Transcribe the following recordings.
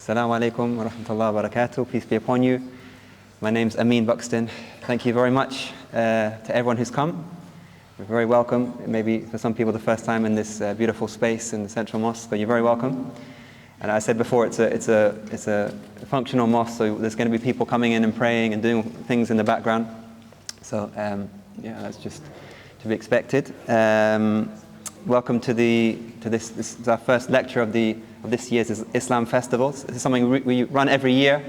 Assalamu alaikum wa rahmatullahi wa barakatuh. Peace be upon you. My name's Amin Buxton. Thank you very much to everyone who's come. You're very welcome. It may be for some people the first time in this beautiful space in the Central Mosque, but you're very welcome. And I said before, it's a functional mosque, so there's going to be people coming in and praying and doing things in the background. So yeah, that's just to be expected. Welcome to this. This is our first lecture of this year's Islam festivals. This is something we run every year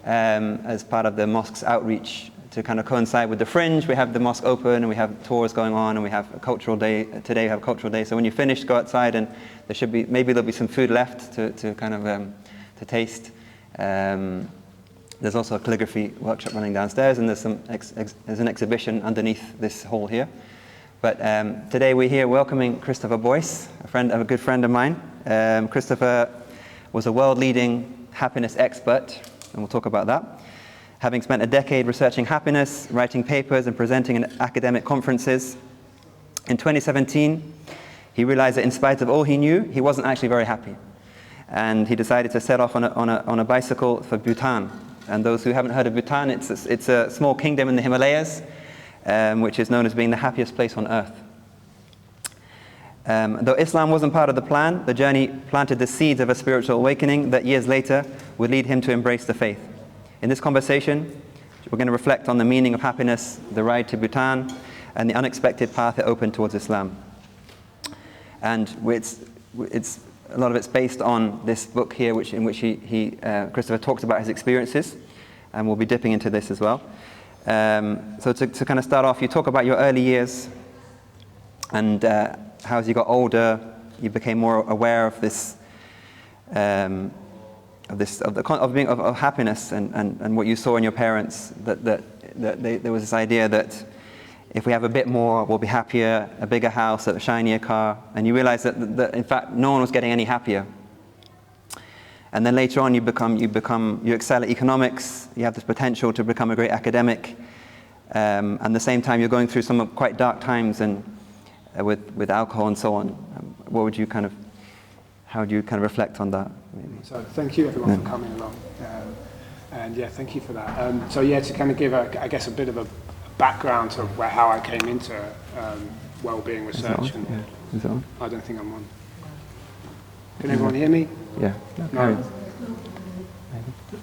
as part of the mosque's outreach to kind of coincide with the Fringe. We have the mosque open and we have tours going on and we have a cultural day. Today we have a cultural day. So when you finish, go outside and there should be, maybe there'll be some food left to kind of to taste. There's also a calligraphy workshop running downstairs, and there's an exhibition underneath this hall here. But today we're here welcoming Christopher Boyce, a good friend of mine. Christopher was a world-leading happiness expert, and we'll talk about that. Having spent a decade researching happiness, writing papers and presenting in academic conferences, in 2017 he realized that in spite of all he knew, he wasn't actually very happy. And he decided to set off on a bicycle for Bhutan. And those who haven't heard of Bhutan, it's a small kingdom in the Himalayas, which is known as being the happiest place on earth. Though Islam wasn't part of the plan, the journey planted the seeds of a spiritual awakening that years later would lead him to embrace the faith. In this conversation, we're going to reflect on the meaning of happiness, the ride to Bhutan, and the unexpected path it opened towards Islam. And a lot of it's based on this book here, in which Christopher talks about his experiences, and we'll be dipping into this as well. So to kind of start off, you talk about your early years, and how as you got older, you became more aware of this, of happiness, and what you saw in your parents. That there was this idea that if we have a bit more, we'll be happier, a bigger house, a shinier car, and you realize that in fact no one was getting any happier. And then later on, you excel at economics. You have this potential to become a great academic. And at the same time, you're going through some quite dark times and with alcohol and so on. How would you kind of reflect on that? Maybe? So thank you everyone for coming along. And yeah, thank you for that. So yeah, to kind of give I guess a bit of a background to how I came into well-being research. Is it on? I don't think I'm on. Can everyone hear me? Yeah. No.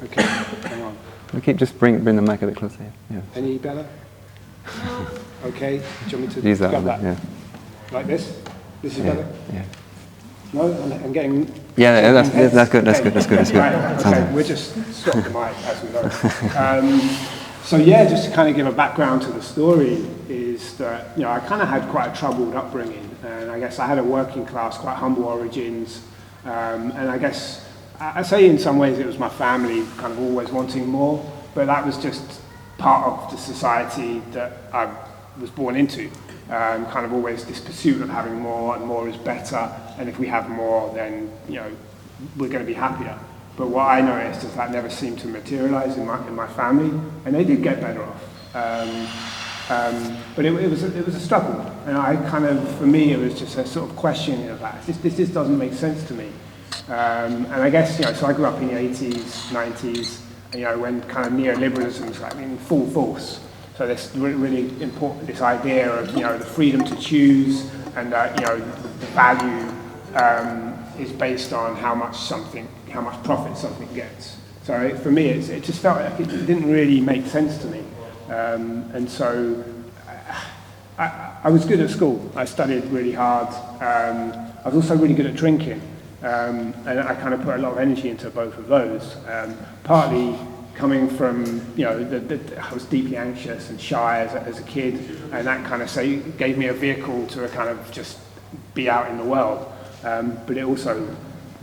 Okay, hang on. We keep just bring the mic a bit closer here. Yeah. Any better? Okay. Do you want me to use that? Yeah. Like this? This is better? Yeah. No, I'm getting. Yeah, that's good. That's good. Right, okay, we'll just stop the mic as we go. So yeah, just to kind of give a background to the story is that I kind of had quite a troubled upbringing, and I guess I had a working class, quite humble origins, and I guess I say in some ways it was my family kind of always wanting more, but that was just part of the society that I was born into. Kind of always this pursuit of having more, and more is better, and if we have more, then we're going to be happier. But what I noticed is that never seemed to materialize in my family, and they did get better off. But it was a struggle, and I kind of, for me, it was just a sort of questioning of that. This doesn't make sense to me. And I guess so I grew up in the 80s, 90s, when kind of neoliberalism was like in full force. So this really important, this idea of the freedom to choose, and the value is based on how much profit something gets. So for me, it just felt like it didn't really make sense to me. And so I was good at school. I studied really hard. I was also really good at drinking. And I kind of put a lot of energy into both of those. Partly coming from, I was deeply anxious and shy as a kid, and that kind of gave me a vehicle to kind of just be out in the world. But it also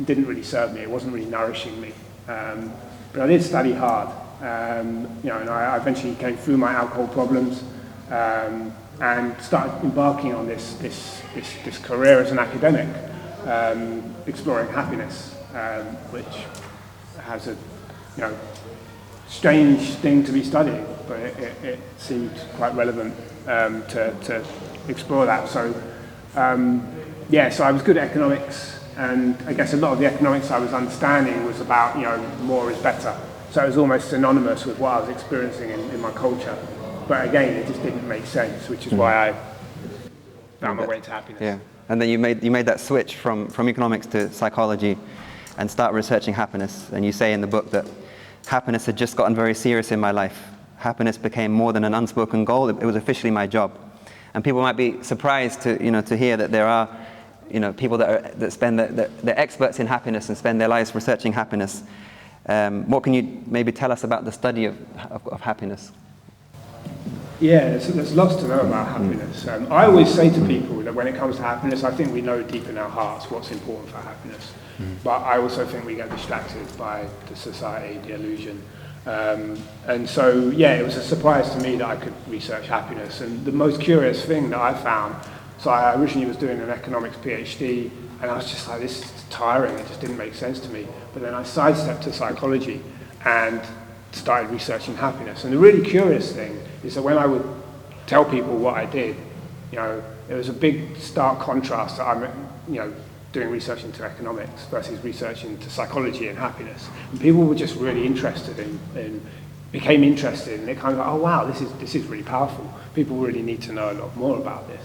didn't really serve me. It wasn't really nourishing me. But I did study hard, and I eventually came through my alcohol problems and started embarking on this career as an academic, exploring happiness, which has a strange thing to be studying, but it seemed quite relevant to explore that. So so I was good at economics. And I guess a lot of the economics I was understanding was about, more is better. So it was almost synonymous with what I was experiencing in my culture. But again, it just didn't make sense, which is why I found my way to happiness. Yeah, and then you made that switch from economics to psychology and start researching happiness. And you say in the book that happiness had just gotten very serious in my life. Happiness became more than an unspoken goal. It was officially my job. And people might be surprised to hear that there are people that spend they're experts in happiness and spend their lives researching happiness. What can you maybe tell us about the study of happiness? Yeah, there's lots to know about happiness. I always say to people that when it comes to happiness, I think we know deep in our hearts what's important for happiness. But I also think we get distracted by the society, the illusion. And so, it was a surprise to me that I could research happiness. And the most curious thing that I found, so I originally was doing an economics PhD, and I was just like, this is tiring, it just didn't make sense to me. But then I sidestepped to psychology and started researching happiness. And the really curious thing is that when I would tell people what I did, there was a big stark contrast that I'm, doing research into economics versus research into psychology and happiness. And people were just really interested became interested, and it kind of like, oh wow, this is really powerful. People really need to know a lot more about this.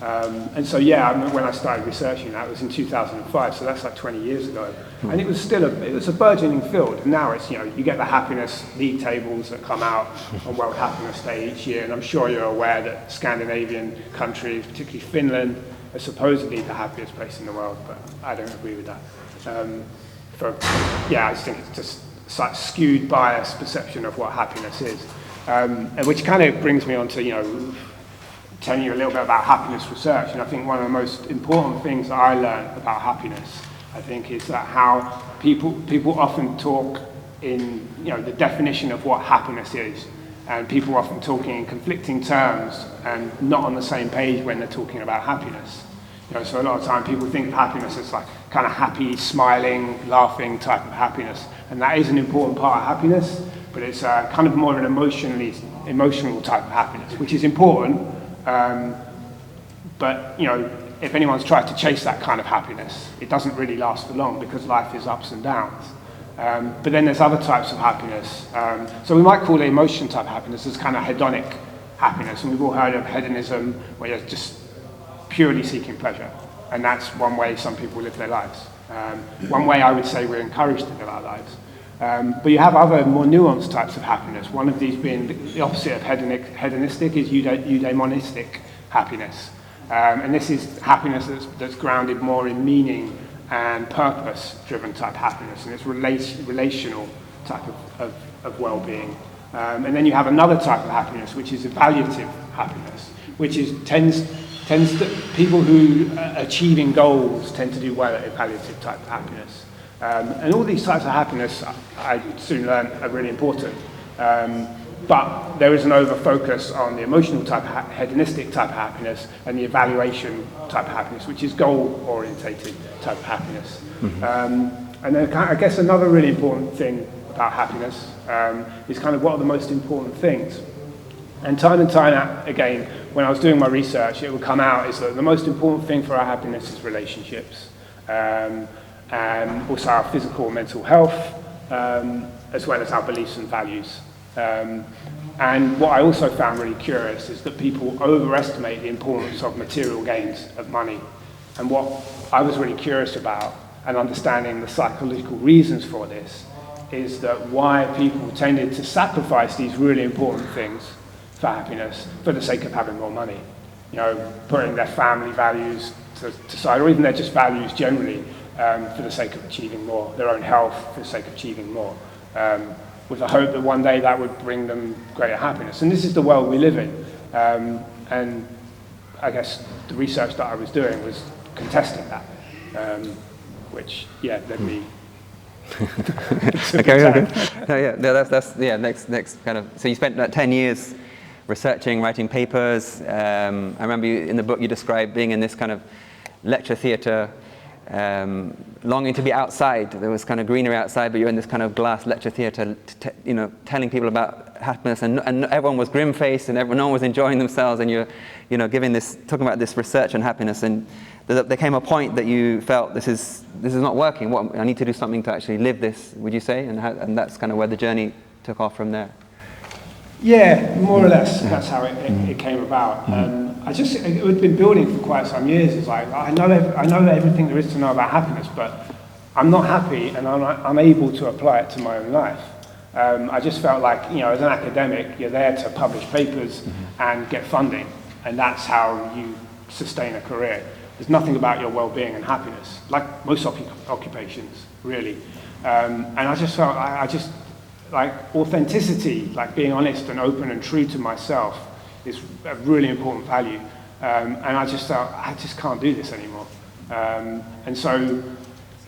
And so when I started researching that, it was in 2005, so that's like 20 years ago. And it was still a burgeoning field. And now it's, you get the happiness league tables that come out on World Happiness Day each year, and I'm sure you're aware that Scandinavian countries, particularly Finland, are supposedly the happiest place in the world, but I don't agree with that. I just think it's just such skewed, biased perception of what happiness is, which kind of brings me on to, telling you a little bit about happiness research. And I think one of the most important things that I learned about happiness, I think, is that how people often talk in, the definition of what happiness is. And people often talking in conflicting terms and not on the same page when they're talking about happiness. So a lot of time people think of happiness as like kind of happy, smiling, laughing type of happiness. And that is an important part of happiness, but it's kind of more of an emotional type of happiness, which is important. But if anyone's tried to chase that kind of happiness, it doesn't really last for long because life is ups and downs. But then there's other types of happiness. So we might call the emotion type of happiness as kind of hedonic happiness. And we've all heard of hedonism, where you're just purely seeking pleasure. And that's one way some people live their lives. One way I would say we're encouraged to live our lives. But you have other more nuanced types of happiness. One of these being the opposite of hedonistic is eudaimonistic happiness. And this is happiness that's grounded more in meaning and purpose-driven type happiness, and it's relational type of well-being. And then you have another type of happiness, which is evaluative happiness, which tends to, people who are achieving goals tend to do well at evaluative type of happiness. And all these types of happiness, I soon learned, are really important. But there is an over-focus on the emotional type, hedonistic type of happiness, and the evaluation type of happiness, which is goal-orientated type of happiness. And then I guess another really important thing about happiness is kind of what are the most important things. And time out again, when I was doing my research, it would come out is that the most important thing for our happiness is relationships, and also our physical and mental health, as well as our beliefs and values. And what I also found really curious is that people overestimate the importance of material gains, of money. And what I was really curious about, and understanding the psychological reasons for this, is that why people tended to sacrifice these really important things for happiness for the sake of having more money. Putting their family values to side, or even their just values generally, for the sake of achieving more, their own health for the sake of achieving more. With the hope that one day that would bring them greater happiness. And this is the world we live in. And I guess the research that I was doing was contesting that, which, led me... Okay. Next kind of... So you spent 10 years researching, writing papers. I remember in the book you described being in this kind of lecture theatre longing to be outside. There was kind of greenery outside, but you're in this kind of glass lecture theatre, telling people about happiness, and everyone was grim-faced, and no one was enjoying themselves, and you're, talking about this research on happiness, and there came a point that you felt this is not working. I need to do something to actually live this. Would you say? And that's kind of where the journey took off from there. Yeah, more or less. That's how it came about. It had been building for quite some years. It's like I know everything there is to know about happiness, but I'm not happy, and I'm unable to apply it to my own life. I just felt like, as an academic, you're there to publish papers and get funding, and that's how you sustain a career. There's nothing about your well-being and happiness, like most occupations, really. And I just felt, like authenticity, like being honest and open and true to myself is a really important value. And I just felt, I just can't do this anymore. And so,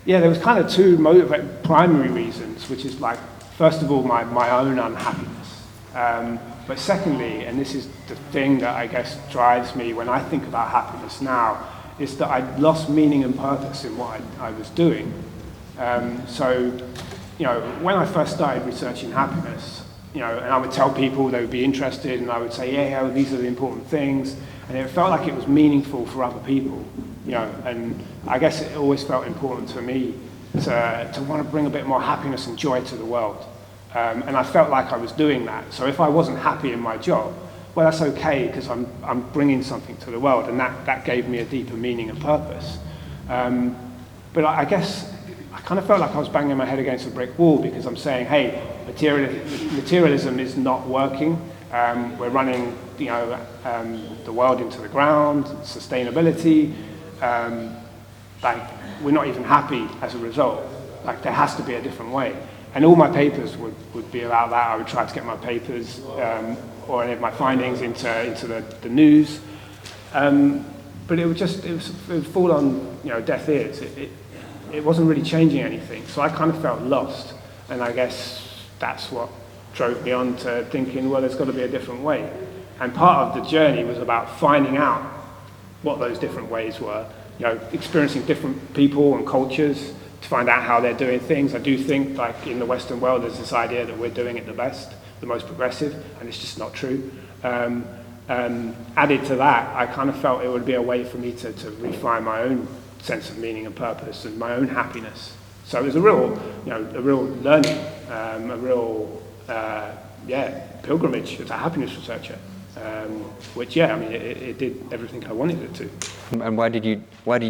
there was kind of two primary reasons, which is like, first of all, my own unhappiness. But secondly, and this is the thing that I guess drives me when I think about happiness now, is that I'd lost meaning and purpose in what I was doing. When I first started researching happiness, and I would tell people they would be interested, and I would say, these are the important things, and it felt like it was meaningful for other people, and I guess it always felt important to me to want to bring a bit more happiness and joy to the world. And I felt like I was doing that. So if I wasn't happy in my job, well, that's okay, because I'm bringing something to the world, and that gave me a deeper meaning and purpose. But I guess I kind of felt like I was banging my head against a brick wall, because I'm saying, hey, materialism is not working. We're running, the world into the ground, sustainability. We're not even happy as a result. Like, there has to be a different way. And all my papers would be about that. I would try to get my papers or any of my findings into the news. But it would fall on deaf ears. It wasn't really changing anything. So I kind of felt lost. And I guess that's what drove me on to thinking, well, there's got to be a different way. And part of the journey was about finding out what those different ways were, experiencing different people and cultures to find out how they're doing things. I do think, like, in the Western world, there's this idea that we're doing it the best, the most progressive, and it's just not true. Added to that, I kind of felt it would be a way for me to refine my own sense of meaning and purpose and my own happiness. So it was a real learning, pilgrimage as a happiness researcher, which, it did everything I wanted it to. And why did you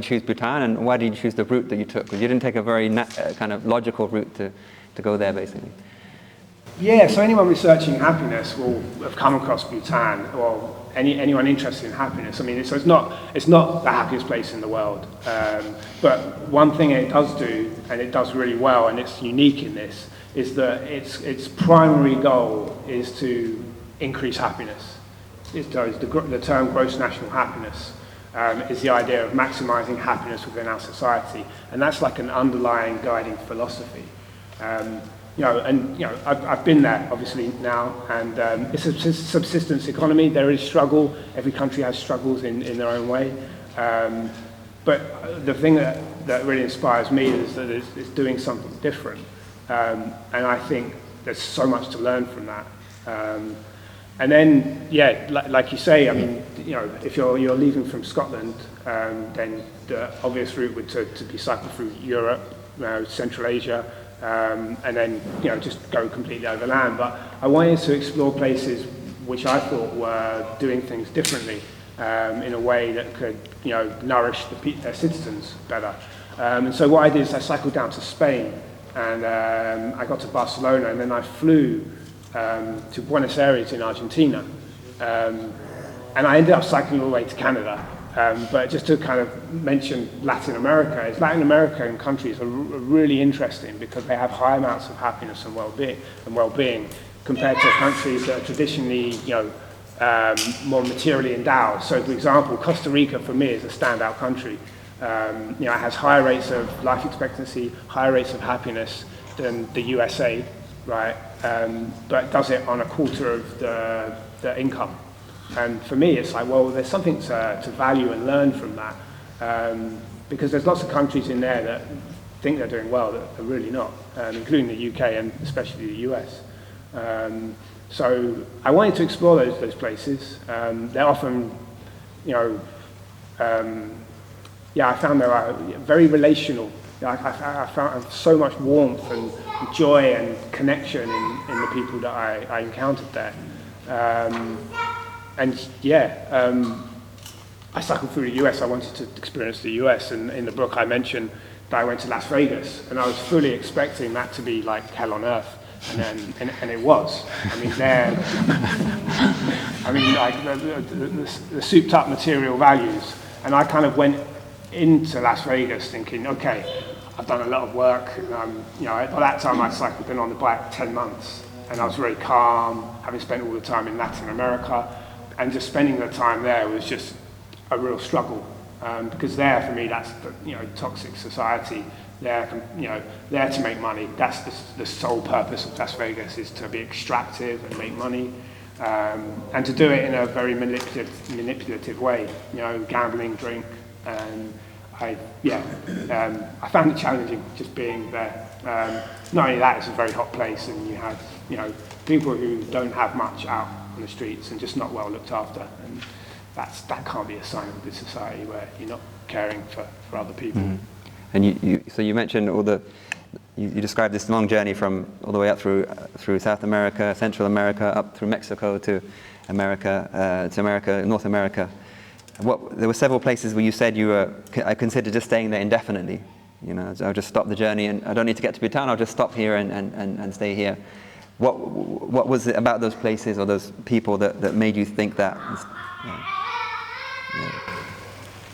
choose Bhutan, and why did you choose the route that you took? Because you didn't take a very kind of logical route to go there, basically. Yeah, so anyone researching happiness will have come across Bhutan, or anyone interested in happiness. I mean, so it's not the happiest place in the world. But one thing it does do, and it does really well, and it's unique in this, is that its primary goal is to increase happiness. The term gross national happiness is the idea of maximizing happiness within our society, and that's like an underlying guiding philosophy. I've been there obviously now, and it's a subsistence economy. There is struggle. Every country has struggles in their own way. But the thing that really inspires me is that it's doing something different, and I think there's so much to learn from that. And then, like you say, I mean, if you're leaving from Scotland, then the obvious route would to be cycle through Europe, Central Asia, and then just go completely overland. But I wanted to explore places which I thought were doing things differently, in a way that could nourish their citizens better. And so what I did is I cycled down to Spain, and I got to Barcelona, and then I flew to Buenos Aires in Argentina, and I ended up cycling all the way to Canada. But just to kind of mention Latin America, Latin American countries are really interesting because they have high amounts of happiness and well-being compared to countries that are traditionally, more materially endowed. So, for example, Costa Rica for me is a standout country. It has higher rates of life expectancy, higher rates of happiness than the USA, right? But does it on a quarter of the income. And for me, it's like, well, there's something to value and learn from that. because there's lots of countries in there that think they're doing well that are really not, including the UK and especially the US. So I wanted to explore those places. They're often, you know, I found they were very relational. I found so much warmth and joy and connection in the people that I encountered there. I cycled through the US. I wanted to experience the US, and in the book I mentioned that I went to Las Vegas, and I was fully expecting that to be like hell on earth, and it was. I mean, like the souped up material values, and I kind of went into Las Vegas thinking, okay, I've done a lot of work. You know, by that time I'd been on the bike 10 months, and I was very calm, having spent all the time in Latin America, and just spending the time there was just a real struggle, because there for me that's toxic society. There to make money. That's the sole purpose of Las Vegas, is to be extractive and make money, and to do it in a very manipulative way. You know, gambling, drink, and I found it challenging just being there. Not only that, it's a very hot place, and you have people who don't have much out on the streets and just not well looked after, and that can't be a sign of a good society where you're not caring for other people. Mm-hmm. And so you mentioned you described this long journey from all the way up through South America, Central America, up through Mexico to America, North America. There were several places where you said I considered just staying there indefinitely. You know, I'll just stop the journey, and I don't need to get to Bhutan. I'll just stop here and stay here. What was it about those places or those people that made you think that?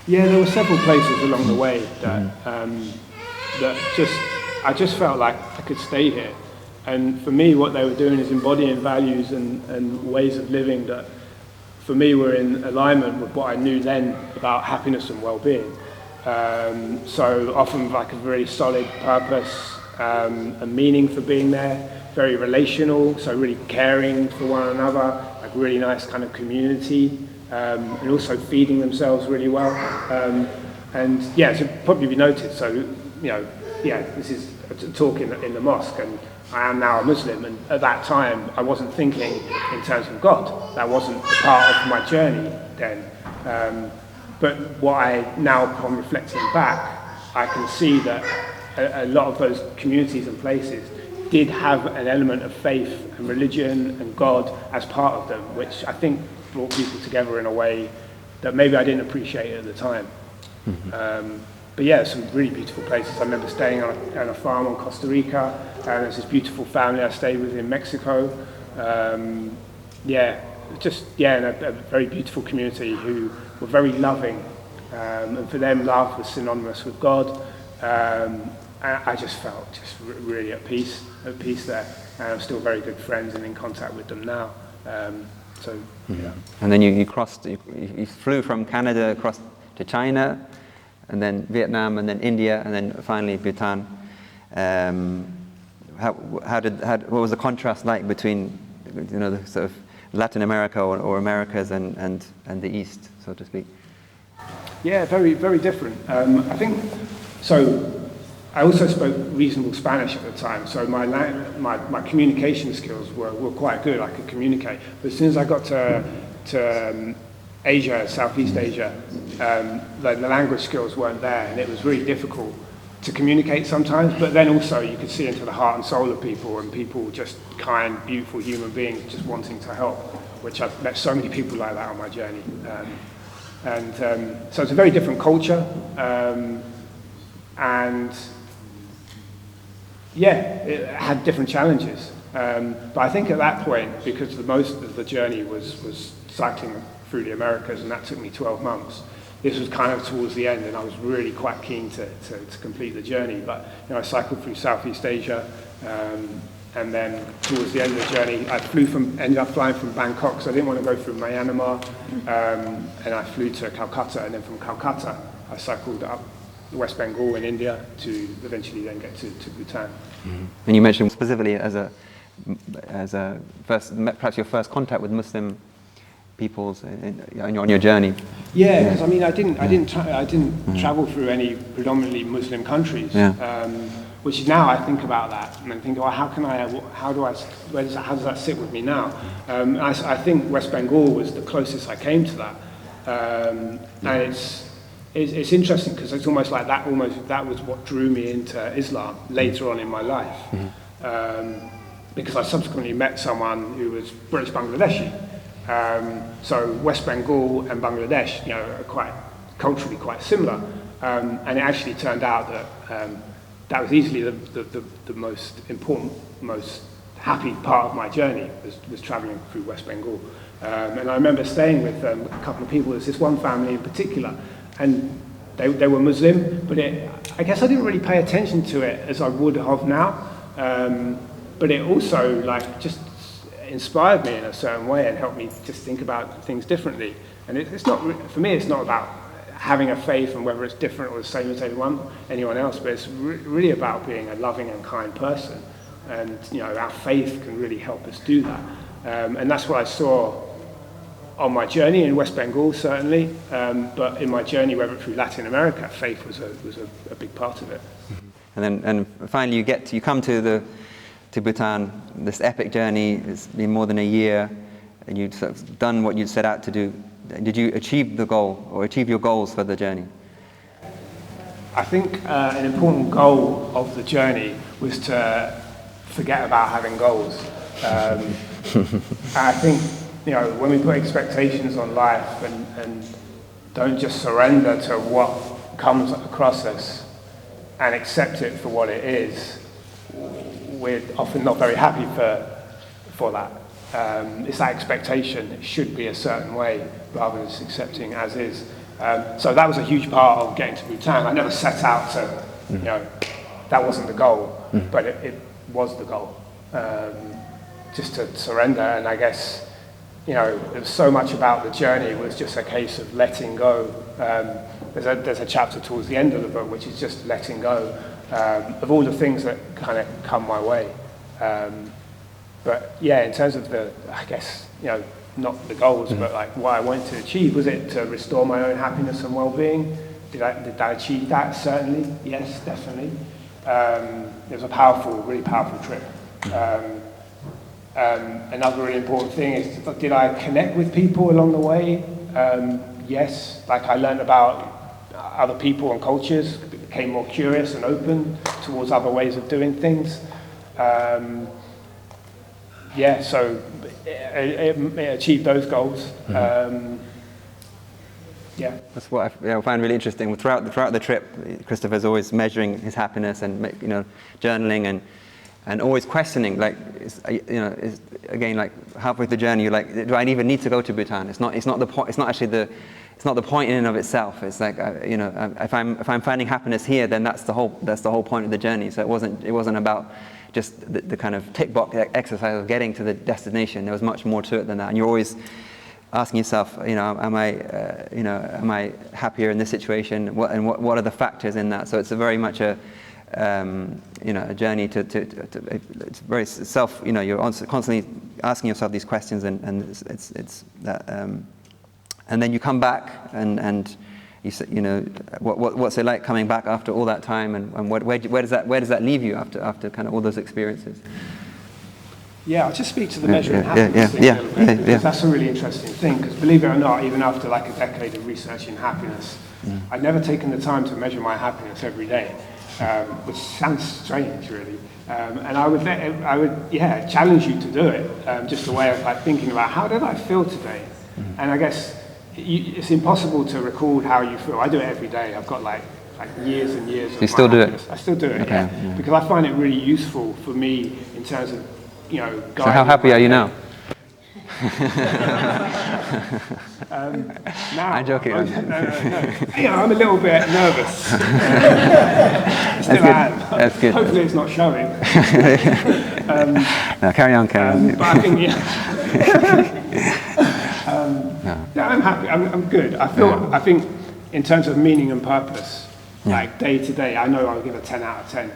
Yeah, there were several places along the way that I just felt like I could stay here. And for me, what they were doing is embodying values and ways of living that, for me, were in alignment with what I knew then about happiness and well-being. So often like a very solid purpose, a meaning for being there, very relational, so really caring for one another, like really nice kind of community. And also feeding themselves really well, and it should probably be noted. So, this is a talk in the mosque, and I am now a Muslim. And at that time, I wasn't thinking in terms of God. That wasn't part of my journey then. But what I now, upon reflecting back, I can see that a lot of those communities and places did have an element of faith and religion and God as part of them, which I think brought people together in a way that maybe I didn't appreciate at the time. Mm-hmm. But yeah, some really beautiful places. I remember staying on a farm in Costa Rica, and there's this beautiful family I stayed with in Mexico. In a very beautiful community who were very loving, and for them love was synonymous with God. I just felt really at peace there, and I'm still very good friends and in contact with them now. And then you flew from Canada across to China, and then Vietnam, and then India, and then finally Bhutan. What was the contrast like between the sort of Latin America or Americas and the East, so to speak? Yeah, very, very different. I think so. I also spoke reasonable Spanish at the time, so my communication skills were quite good. I could communicate. But as soon as I got to Asia, Southeast Asia, the language skills weren't there, and it was really difficult to communicate sometimes. But then also you could see into the heart and soul of people, and people just kind, beautiful human beings just wanting to help, which I've met so many people like that on my journey. So it's a very different culture, it had different challenges. But I think at that point, because most of the journey was cycling through the Americas, and that took me 12 months, this was kind of towards the end, and I was really quite keen to complete the journey. But I cycled through Southeast Asia, and then towards the end of the journey, I ended up flying from Bangkok, so I didn't want to go through Myanmar, and I flew to Calcutta, and then from Calcutta, I cycled up West Bengal in India to eventually then get to Bhutan. Mm-hmm. And you mentioned specifically as a first, perhaps your first contact with Muslim peoples on your journey? Yeah, because I mean, I didn't travel through any predominantly Muslim countries. Which is now I think about that and I think, well, how does that sit with me now? I think West Bengal was the closest I came to that, and it's interesting because it's almost like that was what drew me into Islam later on in my life, because I subsequently met someone who was British Bangladeshi. So West Bengal and Bangladesh, are culturally quite similar, and it actually turned out that that was easily the most important, most happy part of my journey was travelling through West Bengal. And I remember staying with a couple of people. There's this one family in particular, and they were Muslim, but I guess I didn't really pay attention to it as I would have now. But it also just inspired me in a certain way and helped me just think about things differently. And it's not, for me, it's not about having a faith and whether it's different or the same as anyone else, but it's really about being a loving and kind person. And our faith can really help us do that. And that's what I saw on my journey in West Bengal, certainly, but in my journey, whether through Latin America, faith was a big part of it. And finally, you come to Bhutan, this epic journey. It's been more than a year, and you've sort of done what you set out to do. Did you achieve the goal or achieve your goals for the journey? I think an important goal of the journey was to forget about having goals. I think when we put expectations on life and don't just surrender to what comes across us and accept it for what it is, we're often not very happy for that. It's that expectation. It should be a certain way rather than just accepting as is. So that was a huge part of getting to Bhutan. I never set out to, that wasn't the goal, but it was the goal. Just to surrender, and I guess, there was so much about the journey. It was just a case of letting go. There's a chapter towards the end of the book which is just letting go of all the things that kind of come my way. But yeah, in terms of I guess, not the goals, but what I wanted to achieve, was it to restore my own happiness and well-being? Did I achieve that? Certainly, yes, definitely. It was a really powerful trip. Another really important thing is, did I connect with people along the way? Yes, I learned about other people and cultures, became more curious and open towards other ways of doing things. So it achieved those goals. That's what I find really interesting. Throughout the trip, Christopher's always measuring his happiness and journaling and always questioning. Again, halfway through the journey, you're like, do I even need to go to Bhutan? It's not the point. It's not actually it's not the point in and of itself. It's like, if I'm finding happiness here, then that's the whole point of the journey. So it wasn't about just the kind of tick box exercise of getting to the destination. There was much more to it than that. And you're always asking yourself, am I happier in this situation? What are the factors in that? So it's a very much a journey to it's very self. You're constantly asking yourself these questions, and it's that. And then you come back, and you say, what's it like coming back after all that time, and where does that leave you after kind of all those experiences? Yeah, I'll just speak to the measuring happiness thing a little bit, because that's a really interesting thing, because believe it or not, even after a decade of researching happiness, I'd never taken the time to measure my happiness every day, which sounds strange, really. And I would challenge you to do it, just a way of thinking about, how did I feel today? And I guess it's impossible to record how you feel. I do it every day. I've got years and years of you still do happiness. I still do it, okay. Because I find it really useful for me in terms of, So how happy are you now? Now, I'm joking. I'm a little bit nervous. Still am. That's good. Hopefully it's not showing. No, carry on. But I think, I'm happy. I'm good. I think in terms of meaning and purpose, day to day, I know I'll give a 10 out of 10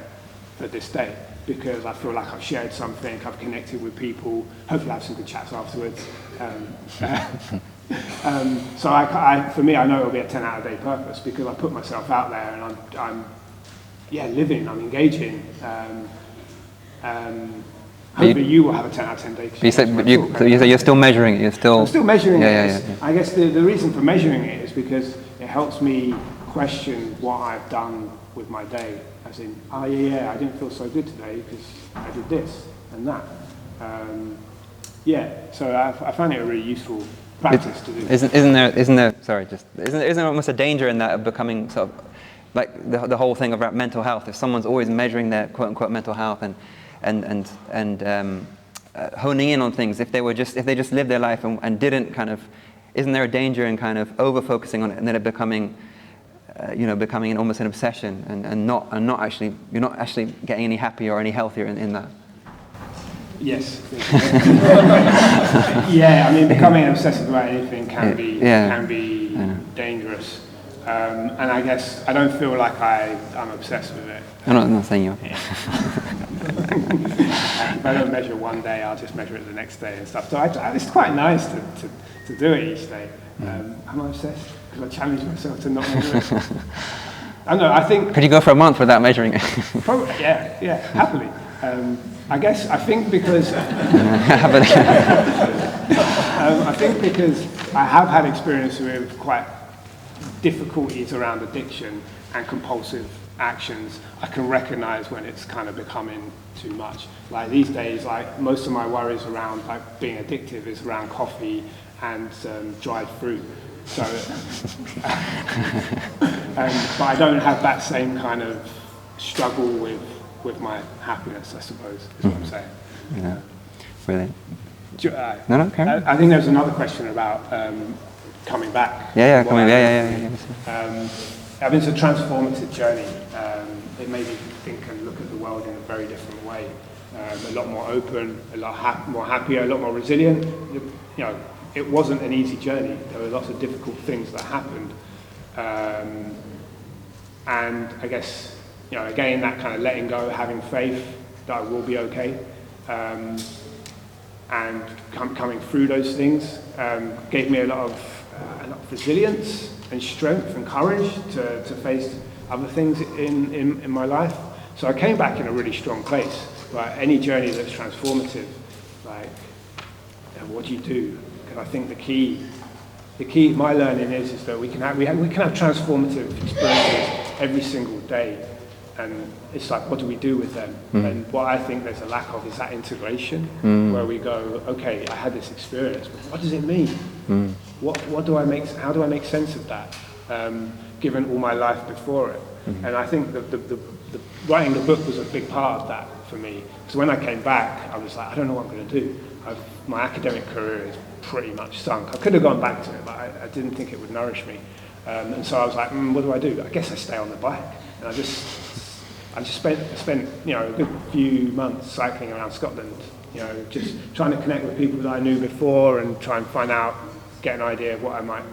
for this day, because I feel like I've shared something, I've connected with people, hopefully I have some good chats afterwards. So for me, I know it'll be a 10 out of day purpose because I put myself out there and I'm living, I'm engaging. Hopefully you will have a 10 out of 10 day. You said you're still measuring it. I'm still measuring it. Yeah. I guess the reason for measuring it is because it helps me question what I've done with my day. As in, I didn't feel so good today because I did this and that. So I find it a really useful practice to do. Isn't there almost a danger in that of becoming sort of like the whole thing about mental health? If someone's always measuring their quote unquote mental health and honing in on things, if they just lived their life and didn't kind of, isn't there a danger in kind of over focusing on it and then it becoming almost an obsession and not actually, you're not actually getting any happier or any healthier in that? Yes. I mean, becoming obsessive about anything can be dangerous. And I guess I don't feel like I'm obsessed with it. I'm not saying you are. If I don't measure one day, I'll just measure it the next day and stuff. So it's quite nice to do it each day. Am I obsessed? Because I challenge myself to not measure it. I don't know, I think... Could you go for a month without measuring it? Probably, yeah, happily. I think because I have had experience with quite difficulties around addiction and compulsive actions, I can recognize when it's kind of becoming too much. Like these days, like most of my worries around like being addictive is around coffee and dried fruit. So, but I don't have that same kind of struggle with my happiness, I suppose, is what I'm saying. Yeah, brilliant. No, Karen? I think there's another question about coming back. Coming back. I mean, it's a transformative journey. It made me think and look at the world in a very different way. A lot more open, a lot more happier, a lot more resilient. It wasn't an easy journey. There were lots of difficult things that happened. And I guess, again, that kind of letting go, having faith that I will be okay, and coming through those things gave me a lot of resilience and strength and courage to face other things in my life. So I came back in a really strong place. Like any journey that's transformative, like what do you do? Because I think the key my learning is that we can have transformative experiences every single day, and it's like, what do we do with them? And what I think there's a lack of is that integration, where we go, okay, I had this experience, but what does it mean? How do I make sense of that, given all my life before it? And I think the writing the book was a big part of that for me. So when I came back, I was like, I don't know what I'm going to do. My academic career is pretty much sunk. I could have gone back to it, but I didn't think it would nourish me. And so I was like, what do I do? I guess I stay on the bike. And I just spent a good few months cycling around Scotland, just trying to connect with people that I knew before and try and get an idea of what might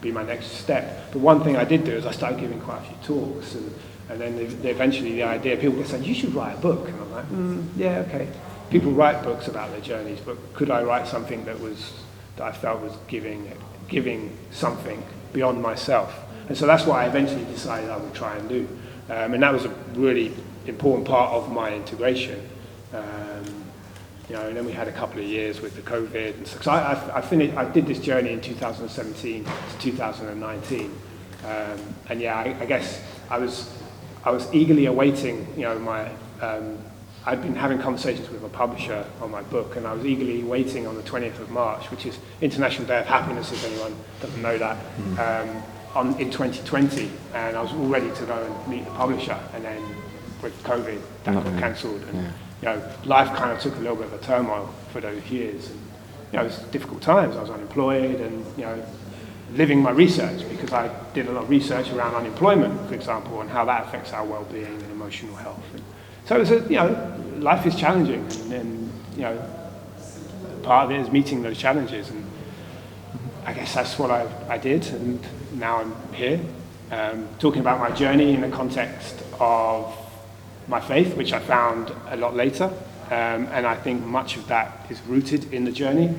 be my next step. But one thing I did do is I started giving quite a few talks, and then eventually the idea, people get saying, you should write a book. And I'm like, yeah, okay. People write books about their journeys, but could I write something that I felt was giving something beyond myself? And so that's what I eventually decided I would try and do. And that was a really important part of my integration. And then we had a couple of years with the COVID, and so I did this journey in 2017 to 2019, and I guess I was eagerly awaiting, I'd been having conversations with a publisher on my book, and I was eagerly waiting on the 20th of March, which is International Day of Happiness, if anyone doesn't know that, in 2020, and I was all ready to go and meet the publisher, and then with COVID, that got cancelled, and life kind of took a little bit of a turmoil for those years, and it was difficult times. I was unemployed, and living my research, because I did a lot of research around unemployment, for example, and how that affects our well-being and emotional health. And so it was life is challenging, and part of it is meeting those challenges, and I guess that's what I did, and now I'm here, talking about my journey in the context of my faith, which I found a lot later, and I think much of that is rooted in the journey,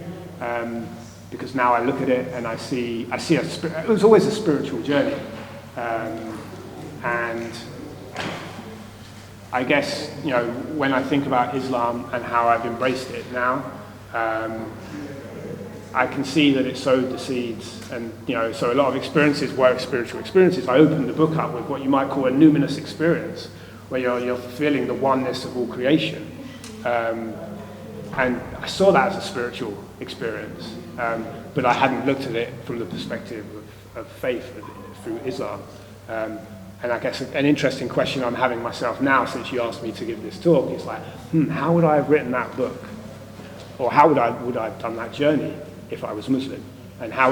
because now I look at it and I see it was always a spiritual journey. And I guess, when I think about Islam and how I've embraced it now, I can see that it sowed the seeds, and so a lot of experiences were spiritual experiences. I opened the book up with what you might call a numinous experience, where you're feeling the oneness of all creation, and I saw that as a spiritual experience, but I hadn't looked at it from the perspective of faith through Islam. And I guess an interesting question I'm having myself now, since you asked me to give this talk, is like, how would I have written that book, or how would I have done that journey if I was Muslim, and how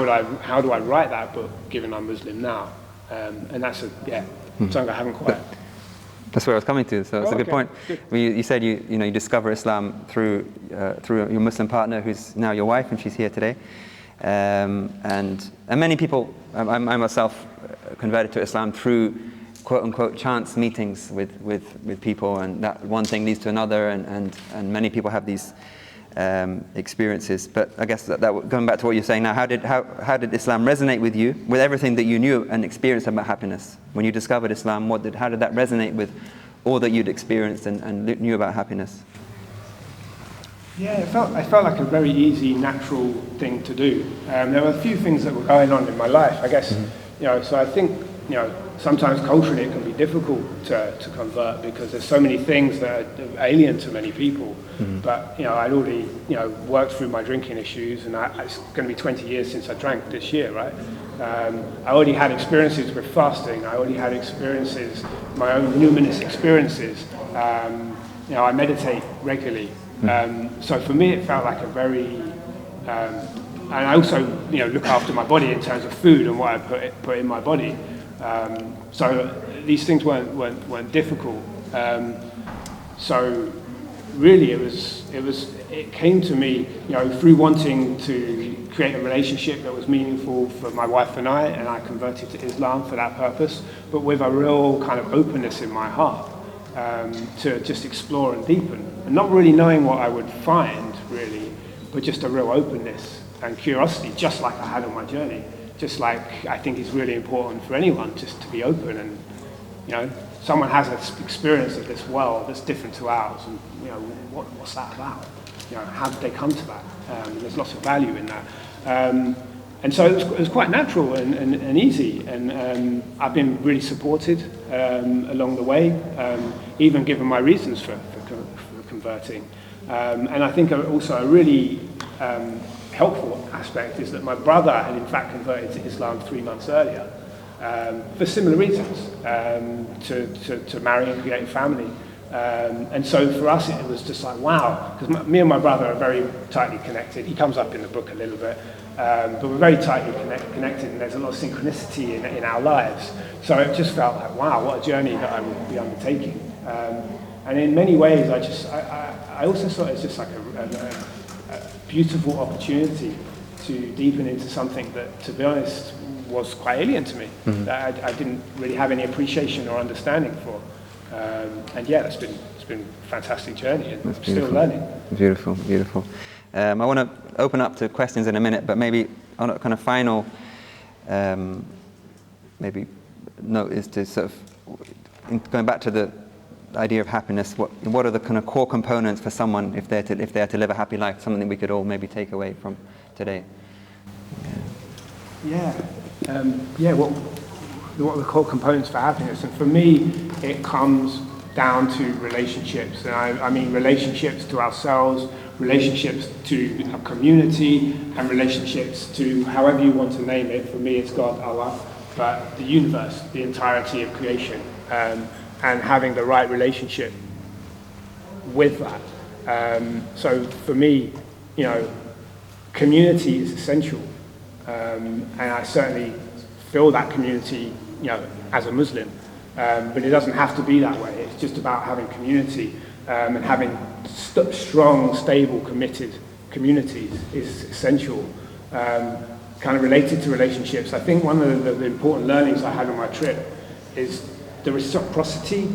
do I write that book given I'm Muslim now? And that's something I haven't quite. That's where I was coming to. So it's a good point. Good. You said you discover Islam through your Muslim partner, who's now your wife, and she's here today. And many people, I myself converted to Islam through quote unquote chance meetings with people, and that one thing leads to another, and many people have these experiences. But I guess that going back to what you're saying now, how did Islam resonate with you, with everything that you knew and experienced about happiness? When you discovered Islam, how did that resonate with all that you'd experienced and knew about happiness? Yeah, I felt like a very easy, natural thing to do. There were a few things that were going on in my life, I guess. So I think, sometimes culturally it can be difficult to convert, because there's so many things that are alien to many people. But I'd already worked through my drinking issues, and it's going to be 20 years since I drank this year, right? I already had experiences with fasting. I already had experiences, my own numinous experiences. I meditate regularly. So for me, it felt like a very, and I also, look after my body in terms of food and what I put in my body. So these things weren't difficult. So really, it came to me, through wanting to create a relationship that was meaningful for my wife and I converted to Islam for that purpose, but with a real kind of openness in my heart. To just explore and deepen, and not really knowing what I would find, really, but just a real openness and curiosity, just like I had on my journey. Just like I think it's really important for anyone just to be open, and someone has an experience of this world that's different to ours, and what's that about? How did they come to that? There's lots of value in that. And so it was quite natural and easy, and I've been really supported along the way, even given my reasons for converting. And I think also a really helpful aspect is that my brother had in fact converted to Islam 3 months earlier, for similar reasons, to marry and create a family. And so for us it was just like, wow, because me and my brother are very tightly connected. He comes up in the book a little bit. But we're very tightly connected, and there's a lot of synchronicity in our lives. So it just felt like, wow, what a journey that I would be undertaking. And in many ways, I also saw it as just like a beautiful opportunity to deepen into something that, to be honest, was quite alien to me, that I didn't really have any appreciation or understanding for. And yeah, it's been a fantastic journey, and I'm still learning. Beautiful, beautiful. I want to open up to questions in a minute, but maybe on a kind of final maybe note is to sort of, going back to the idea of happiness, what are the kind of core components for someone if they're to live a happy life, something that we could all maybe take away from today? What are the core components for happiness? And for me, it comes down to relationships, and I mean relationships to ourselves, relationships to a community, and relationships to however you want to name it. For me, it's God, Allah, but the universe, the entirety of creation, and having the right relationship with that. So for me, community is essential, and I certainly feel that community, as a Muslim. But it doesn't have to be that way. It's just about having community, and having strong, stable, committed communities is essential. Kind of related to relationships, I think one of the important learnings I had on my trip is the reciprocity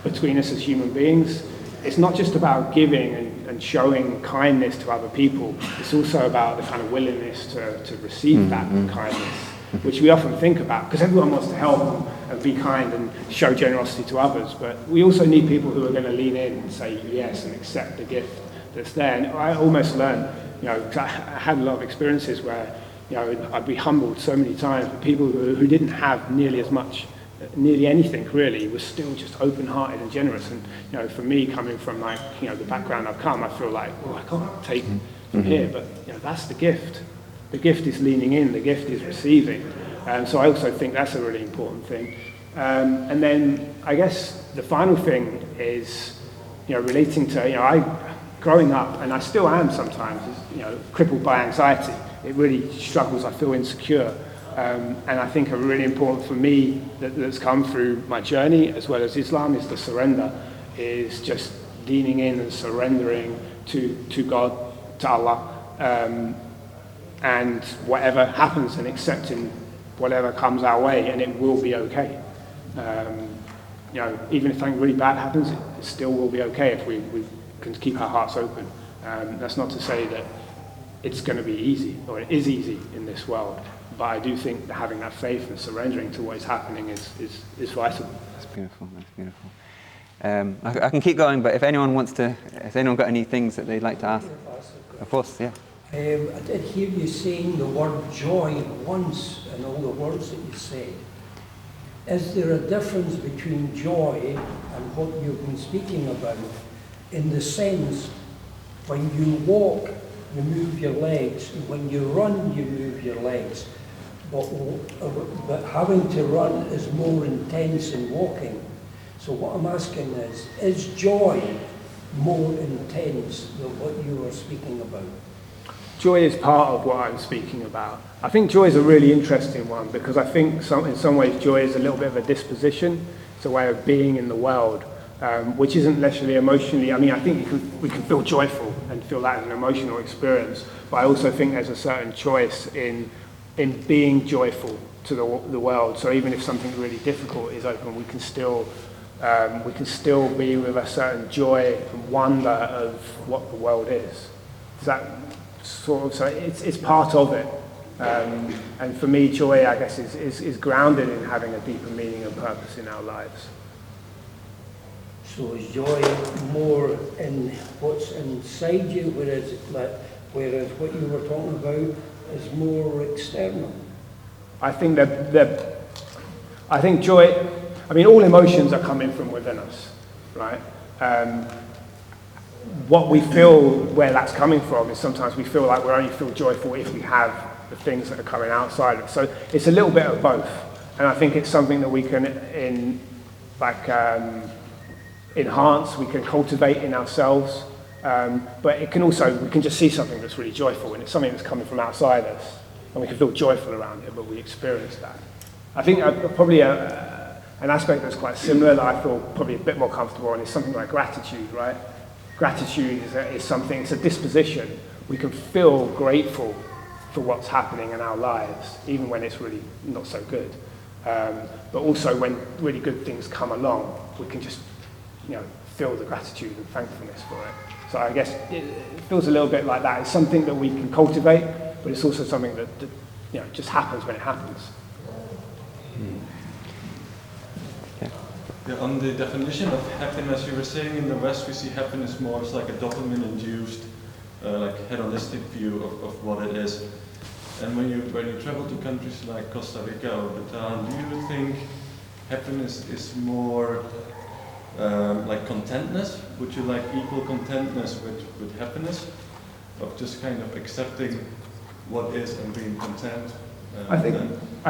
between us as human beings. It's not just about giving and showing kindness to other people, it's also about the kind of willingness to receive that kindness, which we often think about, because everyone wants to help and be kind and show generosity to others, but we also need people who are going to lean in and say yes and accept the gift that's there. And I almost learned, 'cause I had a lot of experiences where, I'd be humbled so many times, but people who didn't have nearly anything really, was still just open-hearted and generous. And for me, coming from the background I've come, I feel like, well, I can't take from here, but that's the gift. The gift is leaning in, the gift is receiving. So I also think that's a really important thing. And then I guess the final thing is, relating to, growing up, and I still am sometimes, crippled by anxiety. It really struggles, I feel insecure. And I think a really important for me that's come through my journey, as well as Islam, is the surrender, is just leaning in and surrendering to God, to Allah, and whatever happens, and accepting whatever comes our way, and it will be okay. Even if something really bad happens, it still will be okay if we can keep our hearts open. That's not to say that it's going to be easy, or it is easy in this world, but I do think that having that faith and surrendering to what is happening is vital. That's beautiful, that's beautiful. I can keep going, but if anyone has anyone got any things that they'd like to ask? Of course, yeah. I did hear you saying the word joy once in all the words that you said. Is there a difference between joy and what you've been speaking about, in the sense when you walk, you move your legs, and when you run, you move your legs, but having to run is more intense than walking. So what I'm asking is joy more intense than what you were speaking about? Joy is part of what I'm speaking about. I think joy is a really interesting one, because I think in some ways joy is a little bit of a disposition. It's a way of being in the world, which isn't necessarily emotionally. I think we can feel joyful and feel that as an emotional experience, but I also think there's a certain choice in being joyful to the world. So even if something really difficult is open, we can still be with a certain joy and wonder of what the world is. Is that sort of, so it's part of it. And for me, joy, I guess, is grounded in having a deeper meaning and purpose in our lives. So is joy more in what's inside you, whereas what you were talking about is more external? I think joy, all emotions are coming from within us, right? What we feel, where that's coming from, is sometimes we feel like we only feel joyful if we have the things that are coming outside of us. So it's a little bit of both. And I think it's something that we can enhance, we can cultivate in ourselves. But it can also, we can just see something that's really joyful, and it's something that's coming from outside us, and we can feel joyful around it, but we experience that. I think probably an aspect that's quite similar that I feel probably a bit more comfortable in is something like gratitude, right? Gratitude is something, it's a disposition. We can feel grateful for what's happening in our lives, even when it's really not so good. But also when really good things come along, we can just feel the gratitude and thankfulness for it. So I guess it feels a little bit like that. It's something that we can cultivate, but it's also something that just happens when it happens. Yeah, on the definition of happiness, you were saying in the West we see happiness more as like a dopamine-induced, like hedonistic view of what it is. And when you travel to countries like Costa Rica or Bhutan, do you think happiness is more like contentness? Would you like equal contentness with happiness, of just kind of accepting what is and being content? I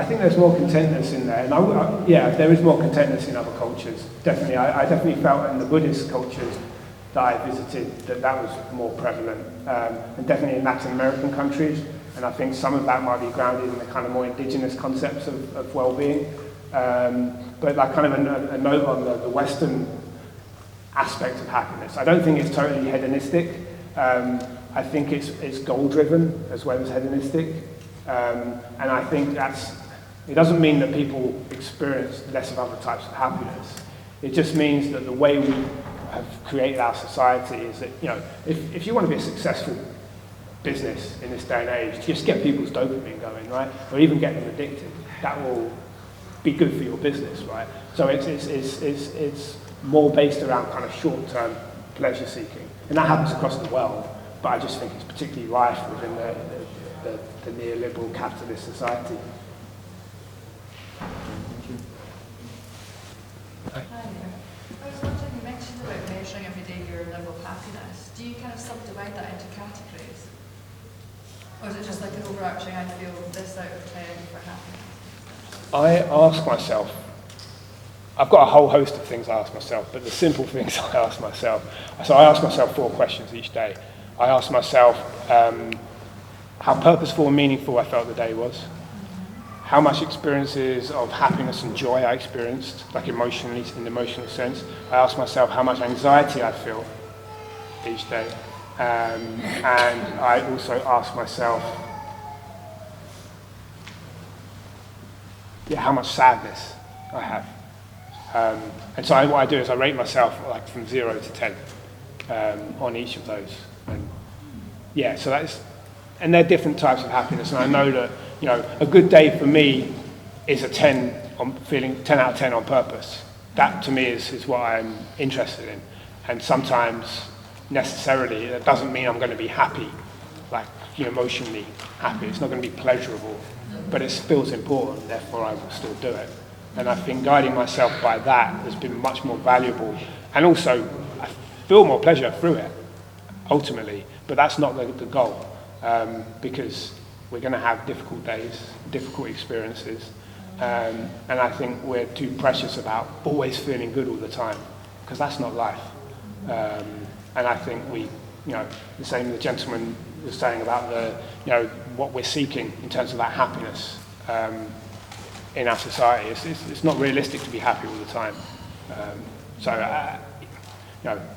think there's more contentness in there, and there is more contentness in other cultures. Definitely, I definitely felt in the Buddhist cultures that I visited that was more prevalent, and definitely in Latin American countries. And I think some of that might be grounded in the kind of more indigenous concepts of well-being. But like kind of a note on the Western aspect of happiness. I don't think it's totally hedonistic. I think it's goal-driven as well as hedonistic. And I think it doesn't mean that people experience less of other types of happiness. It just means that the way we have created our society is that, if you want to be a successful business in this day and age, just get people's dopamine going, right? Or even get them addicted. That will be good for your business, right? So it's more based around kind of short-term pleasure seeking. And that happens across the world, but I just think it's particularly rife within the neoliberal capitalist society. Hi there. I was wondering, you mentioned about measuring every day your level of happiness. Do you kind of subdivide that into categories? Or is it just like an overarching, I feel this out of 10 for happiness? I ask myself, I've got a whole host of things I ask myself, but the simple things I ask myself. So I ask myself 4 questions each day. I ask myself how purposeful and meaningful I felt the day was, how much experiences of happiness and joy I experienced, like emotionally, in the emotional sense. I ask myself how much anxiety I feel each day. And I also ask myself, how much sadness I have. And so what I do is I rate myself like from 0 to 10 on each of those. And so that's, and they're different types of happiness. And I know that, a good day for me is a 10 on feeling 10 out of 10 on purpose. That to me is what I'm interested in. And sometimes necessarily that doesn't mean I'm going to be happy, like emotionally happy. It's not going to be pleasurable, but it feels important, therefore I will still do it. And I think guiding myself by that has been much more valuable. And also, I feel more pleasure through it, ultimately. But that's not the goal, because we're going to have difficult days, difficult experiences. And I think we're too precious about always feeling good all the time, because that's not life. And I think the same the gentleman was saying about what we're seeking in terms of that happiness in our society. It's not realistic to be happy all the time.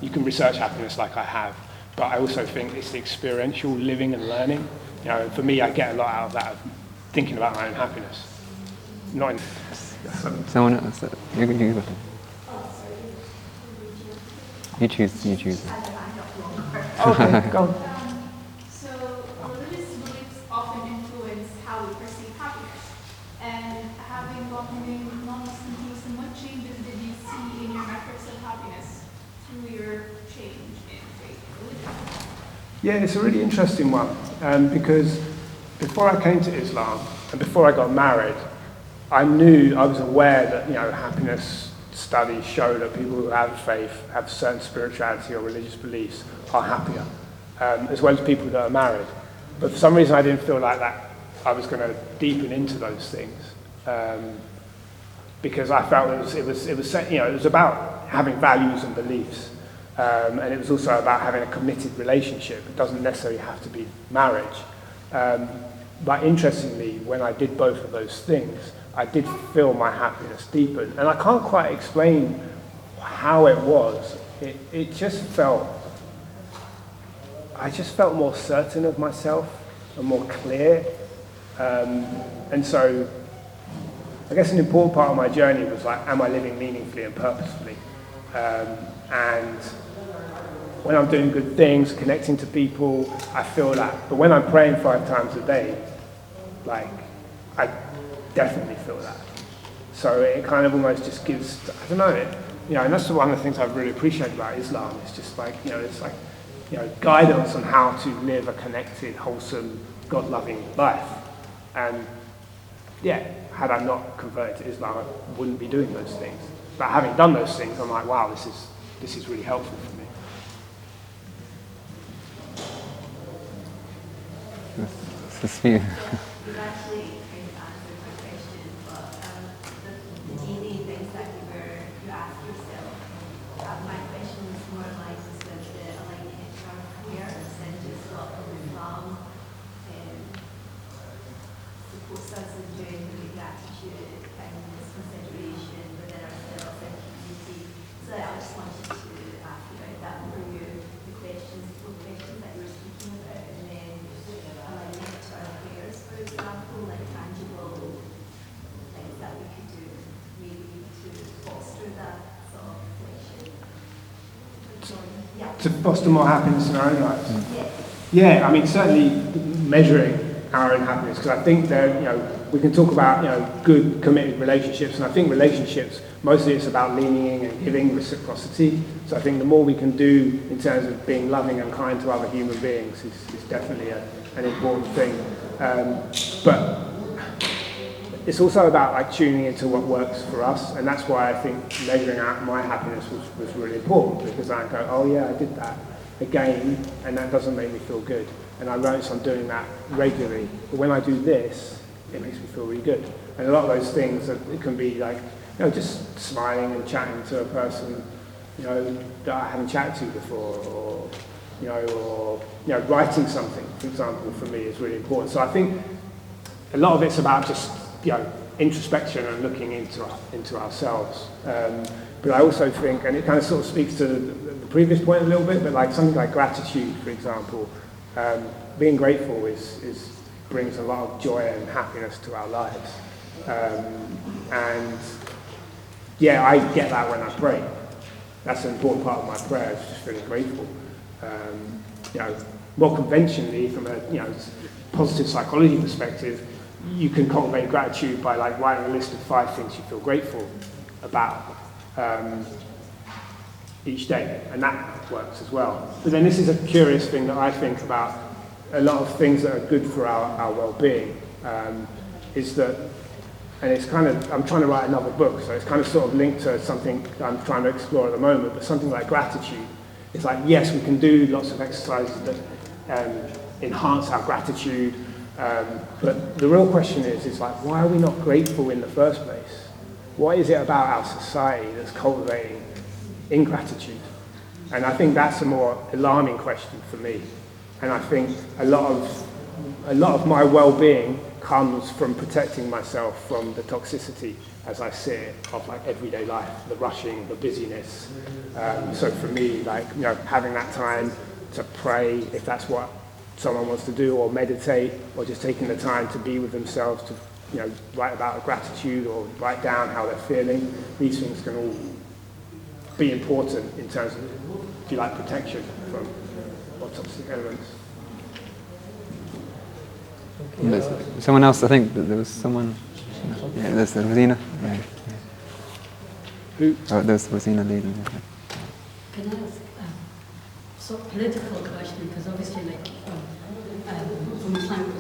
You can research happiness like I have, but I also think it's the experiential living and learning. For me, I get a lot out of that, of thinking about my own happiness. Not in... Someone else, you choose. Okay, go on. So religious beliefs often influence how we perceive happiness. And having gone in non-Muslim to Muslim, what changes did you see in your metrics of happiness through your change in faith and religion? Yeah, it's a really interesting one, because before I came to Islam and before I got married, I was aware that happiness studies show that people who have faith, have certain spirituality or religious beliefs, are happier, as well as people that are married. But for some reason, I didn't feel like that I was going to deepen into those things, because I felt it was about having values and beliefs, and it was also about having a committed relationship. It doesn't necessarily have to be marriage. But interestingly, when I did both of those things, I did feel my happiness deepen. And I can't quite explain how it was. I just felt more certain of myself and more clear. And so I guess an important part of my journey was like, am I living meaningfully and purposefully? And when I'm doing good things, connecting to people, I feel that. But when I'm praying 5 times a day, like, I definitely feel that. So it kind of almost just gives, I don't know, and that's one of the things I really appreciate about Islam. It's just like, it's like, guidance on how to live a connected, wholesome, God-loving life. And had I not converted to Islam, I wouldn't be doing those things. But having done those things, I'm like, wow, this is really helpful for me. This is for you. You've actually kind of answered my question, but the daily things that you ask yourself, my question was more like with the aligning it to our prayers and just what Islam supports us in doing with gratitude, kindness, consideration within ourselves and community. So I just wanted to ask you about that for you, the questions that you were speaking about, and then aligning it to our prayers, for example, like tangible things that we could do maybe to foster that sort of connection. to foster more happiness in our own lives. Yeah, I mean, certainly measuring our own happiness, because I think that, we can talk about, good, committed relationships, and I think relationships, mostly it's about leaning in and giving reciprocity. So I think the more we can do in terms of being loving and kind to other human beings is definitely an important thing. But it's also about like tuning into what works for us, and that's why I think measuring out my happiness was really important, because I go, oh yeah, I did that again, and that doesn't make me feel good. And I notice I'm doing that regularly. But when I do this, it makes me feel really good. And a lot of those things, it can be like, just smiling and chatting to a person, that I haven't chatted to before, or writing something, for example, for me is really important. So I think a lot of it's about just, introspection and looking into ourselves. But I also think, and it kind of sort of speaks to the previous point a little bit, but like something like gratitude, for example, being grateful brings a lot of joy and happiness to our lives. And yeah, I get that when I pray. That's an important part of my prayer, is just feeling grateful. More conventionally, from a positive psychology perspective, you can cultivate gratitude by like writing a list of 5 things you feel grateful about each day, and that works as well. But then this is a curious thing that I think about a lot of things that are good for our well-being, is that, and it's kind of, I'm trying to write another book, so it's kind of sort of linked to something I'm trying to explore at the moment, but something like gratitude. It's like, yes, we can do lots of exercises that enhance our gratitude, but the real question is like, why are we not grateful in the first place? What is it about our society that's cultivating ingratitude? And I think that's a more alarming question for me. And I think a lot of my well-being comes from protecting myself from the toxicity, as I see it, of like everyday life, the rushing, the busyness. So for me, like, having that time to pray, if that's what someone wants to do, or meditate, or just taking the time to be with themselves, to write about gratitude or write down how they're feeling. These things can all be important in terms of, if you like, protection from toxic elements. There's someone else, I think there was someone. Yeah, there's Rosina. Yeah. Who? Oh, there's Rosina leading. Can I ask sort of political question? Because obviously, like, from a climate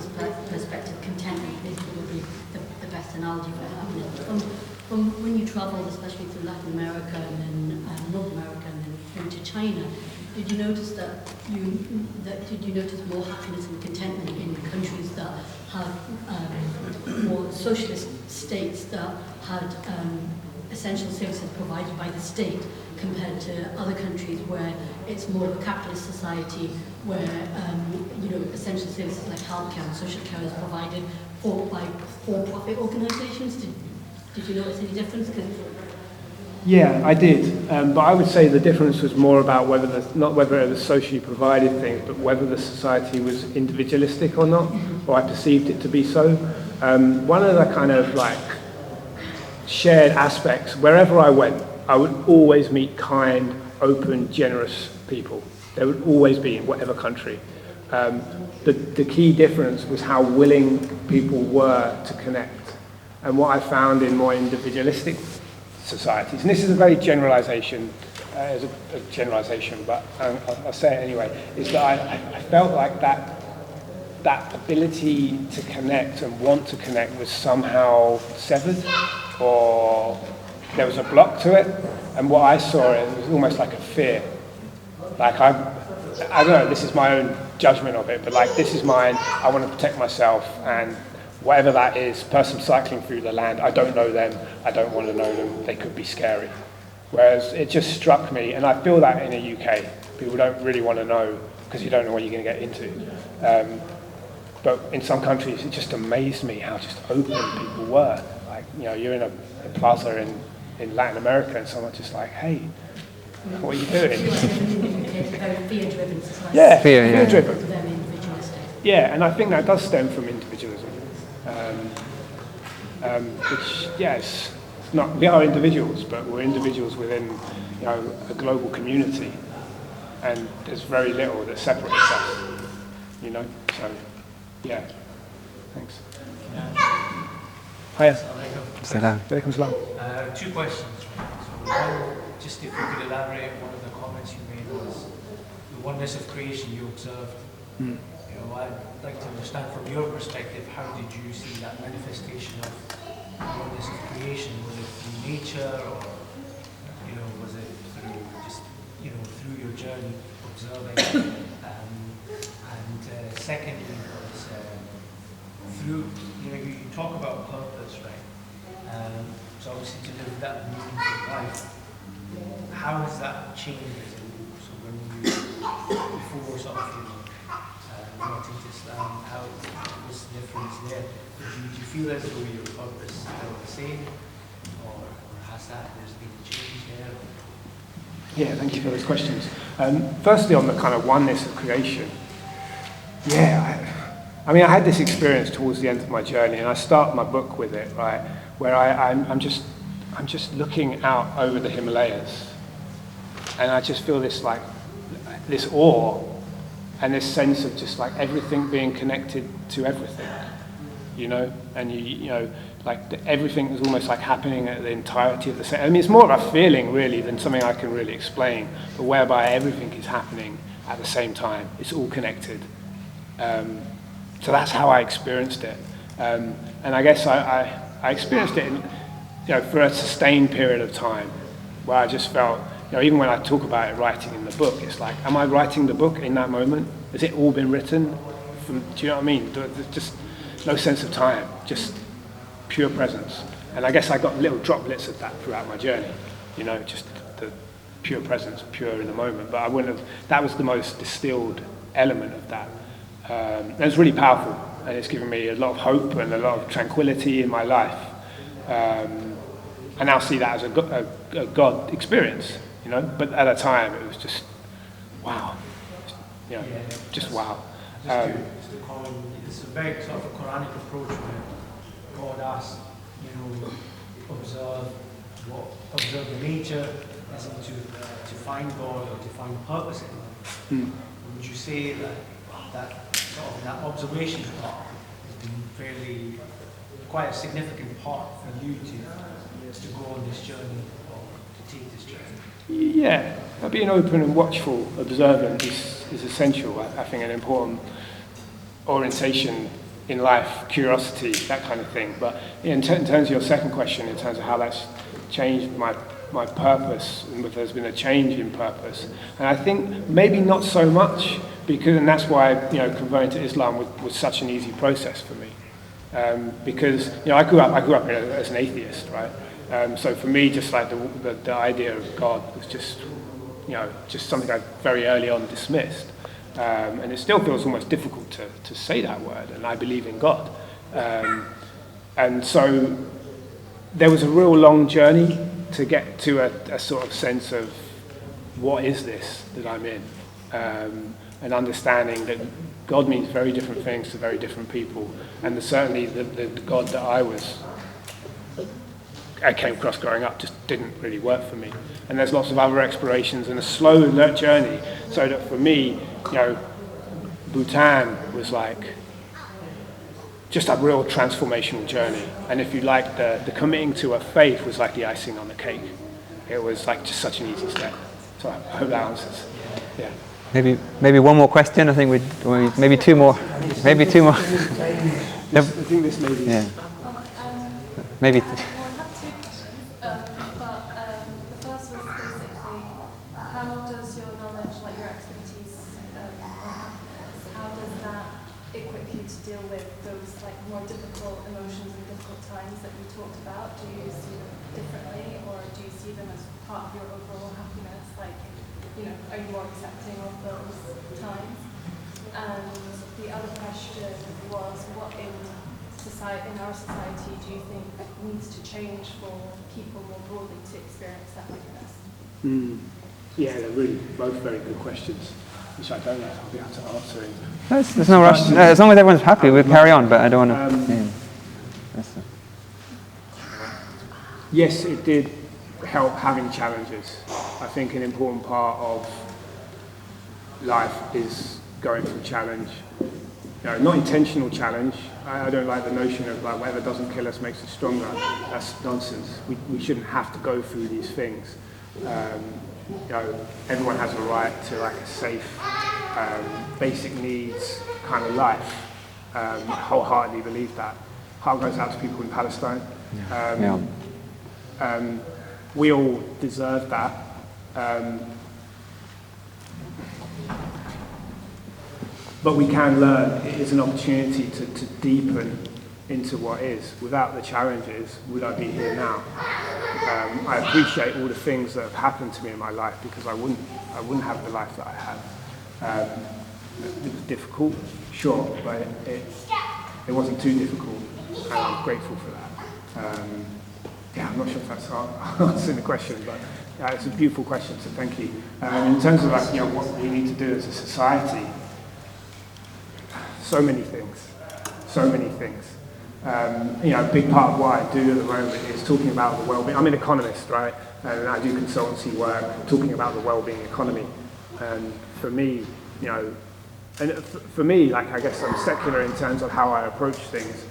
perspective, contentment basically would be the best analogy for happiness. From when you traveled, especially through Latin America and then North America and then through to China, did you notice more happiness and contentment in countries that have more socialist states that had essential services provided by the state, compared to other countries where it's more of a capitalist society, where essential services like healthcare and social care is provided by for-profit organisations? Did you notice any difference? Yeah, I did, but I would say the difference was more about not whether it was socially provided things, but whether the society was individualistic or not, or I perceived it to be so. One of the kind of like shared aspects, wherever I went, I would always meet kind, open, generous people. There would always be, in whatever country. The key difference was how willing people were to connect. And what I found in more individualistic societies, and this is a very generalization, but I'll say it anyway, is that I felt like that ability to connect and want to connect was somehow severed, or there was a block to it. And what I saw, it was almost like a fear. Like I don't know, this is my own judgment of it, but like, this is mine, I want to protect myself, and whatever that is, person cycling through the land, I don't know them, I don't want to know them, they could be scary. Whereas it just struck me, and I feel that in the UK, people don't really want to know, because you don't know what you're going to get into. But in some countries, it just amazed me how just open people were. Like, you're in a plaza in Latin America, and someone's just like, hey, what are you doing? It's a very fear-driven society. Yeah, Fear-driven. Very individualistic. Yeah, and I think that does stem from individualism. Which, yes, it's not, we are individuals, but we're individuals within, a global community. and there's very little that separates us, you know. So, yeah. Thanks. Hiya. Salam. Walaikum salam. Two questions. So one, just if you could elaborate, one of the comments you made was the oneness of creation you observed. You know, I'd like to understand from your perspective, how did you see that manifestation of oneness of creation? Was it through nature, or you know, was it through just through your journey observing? And secondly, was through you talk about purpose, right? So obviously to live that meaningful life, how has that changed as a whole? So when you before sort of not into Islam, how was the difference there? Do you feel as though your purpose is still the same, or has there's been a change there? Yeah, thank you for those questions. Firstly, on the kind of oneness of creation, I mean, I had this experience towards the end of my journey, and I start my book with it, right, where I'm just looking out over the Himalayas, and I just feel this awe and this sense of just like everything being connected to everything, you know, and you know, everything is almost like happening at the entirety of the same. I mean, it's more of a feeling really than something I can really explain, but whereby everything is happening at the same time. It's all connected. So that's how I experienced it, and I guess I experienced it, for a sustained period of time, where I just felt, even when I talk about it, writing in the book, it's like, am I writing the book in that moment? Has it all been written? Do you know what I mean? There's just no sense of time, just pure presence. And I guess I got little droplets of that throughout my journey, just the pure presence, pure in the moment. But I wouldn't have. That was the most distilled element of that. And it's really powerful, and it's given me a lot of hope and a lot of tranquility in my life. I now see that as a God experience, but at a time it was just wow, just wow. Just to comment, it's a very sort of a Quranic approach where God asks, observe the nature, as in to find God or to find purpose in life. Would you say that sort of that observation part has been quite a significant part for you to go on this journey or to take this journey? Yeah, being open and watchful, observant is essential. I think an important orientation in life, curiosity, that kind of thing. But in terms of your second question, in terms of how that's changed my purpose, and whether there's been a change in purpose, and I think maybe not so much, and that's why converting to Islam was such an easy process for me, because I grew up as an atheist, right? So for me, just like the idea of God was just something I very early on dismissed, and it still feels almost difficult to say that word. And I believe in God, and so there was a real long journey to get to a sort of sense of what is this that I'm in. And understanding that God means very different things to very different people, and certainly the God that I came across growing up just didn't really work for me. And there's lots of other explorations and a slow journey, so that for me, Bhutan was like just a real transformational journey. And if you like, the committing to a faith was like the icing on the cake. It was like just such an easy step. So I hope that answers. Yeah. Maybe one more question. I think maybe two more. Maybe two more. I think this may be. Yeah. Maybe. Well, I have two questions, but the first was basically, how does your knowledge, like your expertise on happiness, how does that equip you to deal with those like more difficult emotions and difficult times that you talked about? Do you see them differently, or do you see them as part of your overall happiness? Like, are you more accepting of those times? And the other question was, what in our society do you think needs to change for people more broadly to experience that happiness? Yeah, they're really both very good questions, which I don't know if I'll be able to answer. There's no rush. As long as everyone's happy, we'll carry on, but I don't want to... Yes, it did help having challenges. I think an important part of life is going through challenge. Not intentional challenge. I don't like the notion of like whatever doesn't kill us makes us stronger. That's nonsense. We shouldn't have to go through these things. Everyone has a right to like a safe, basic needs kind of life. I wholeheartedly believe that. Heart goes out to people in Palestine. We all deserve that. But we can learn. It is an opportunity to deepen into what is. Without the challenges, would I be here now? I appreciate all the things that have happened to me in my life because I wouldn't have the life that I have. It was difficult, sure, but it wasn't too difficult, and I'm grateful for that. I'm not sure if that's answering the question, but it's a beautiful question, so thank you. In terms of what we need to do as a society, so many things. A big part of what I do at the moment is talking about the well-being. I'm an economist, right? And I do consultancy work talking about the well-being economy. And for me, like I guess I'm secular in terms of how I approach things,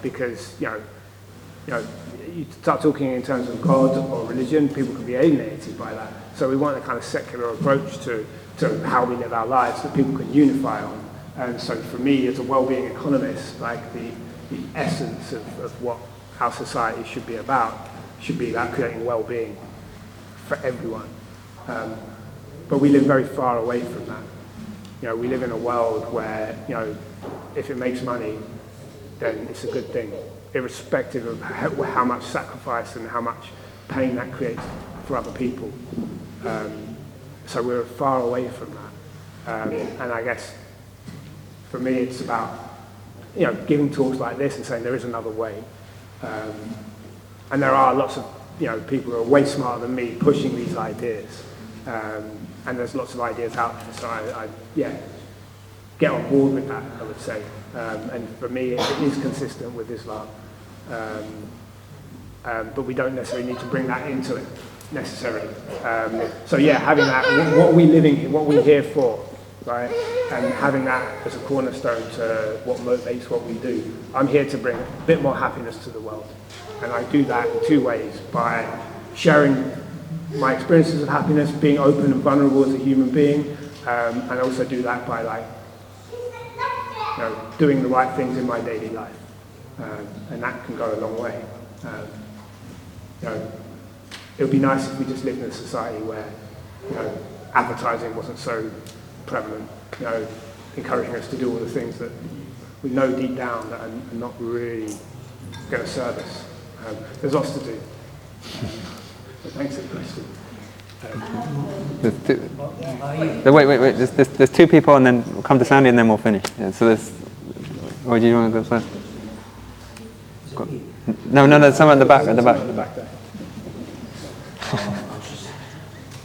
because you start talking in terms of God or religion, people can be alienated by that. So we want a kind of secular approach to how we live our lives that people can unify on. And so for me, as a well-being economist, like the essence of what our society should be about creating well-being for everyone. But we live very far away from that. We live in a world where, if it makes money, then it's a good thing, irrespective of how much sacrifice and how much pain that creates for other people. So we're far away from that. And I guess, for me, it's about, giving talks like this and saying there is another way. And there are lots of, people who are way smarter than me pushing these ideas. And there's lots of ideas out there. So I get on board with that, I would say. And for me, it is consistent with Islam. But we don't necessarily need to bring that into it, necessarily. Having that, what we're living here, what we're here for, right? And having that as a cornerstone to what motivates what we do. I'm here to bring a bit more happiness to the world. And I do that in two ways, by sharing my experiences of happiness, being open and vulnerable as a human being, and also do that by doing the right things in my daily life. And that can go a long way. It would be nice if we just lived in a society where, advertising wasn't so prevalent, encouraging us to do all the things that we know deep down that are not really going to serve us. There's lots to do. But thanks for the question. Wait. There's two people, and then we'll come to Sandy, and then we'll finish. Yeah, so there's. Or do you want to go first? No. Someone at the back. At the back there.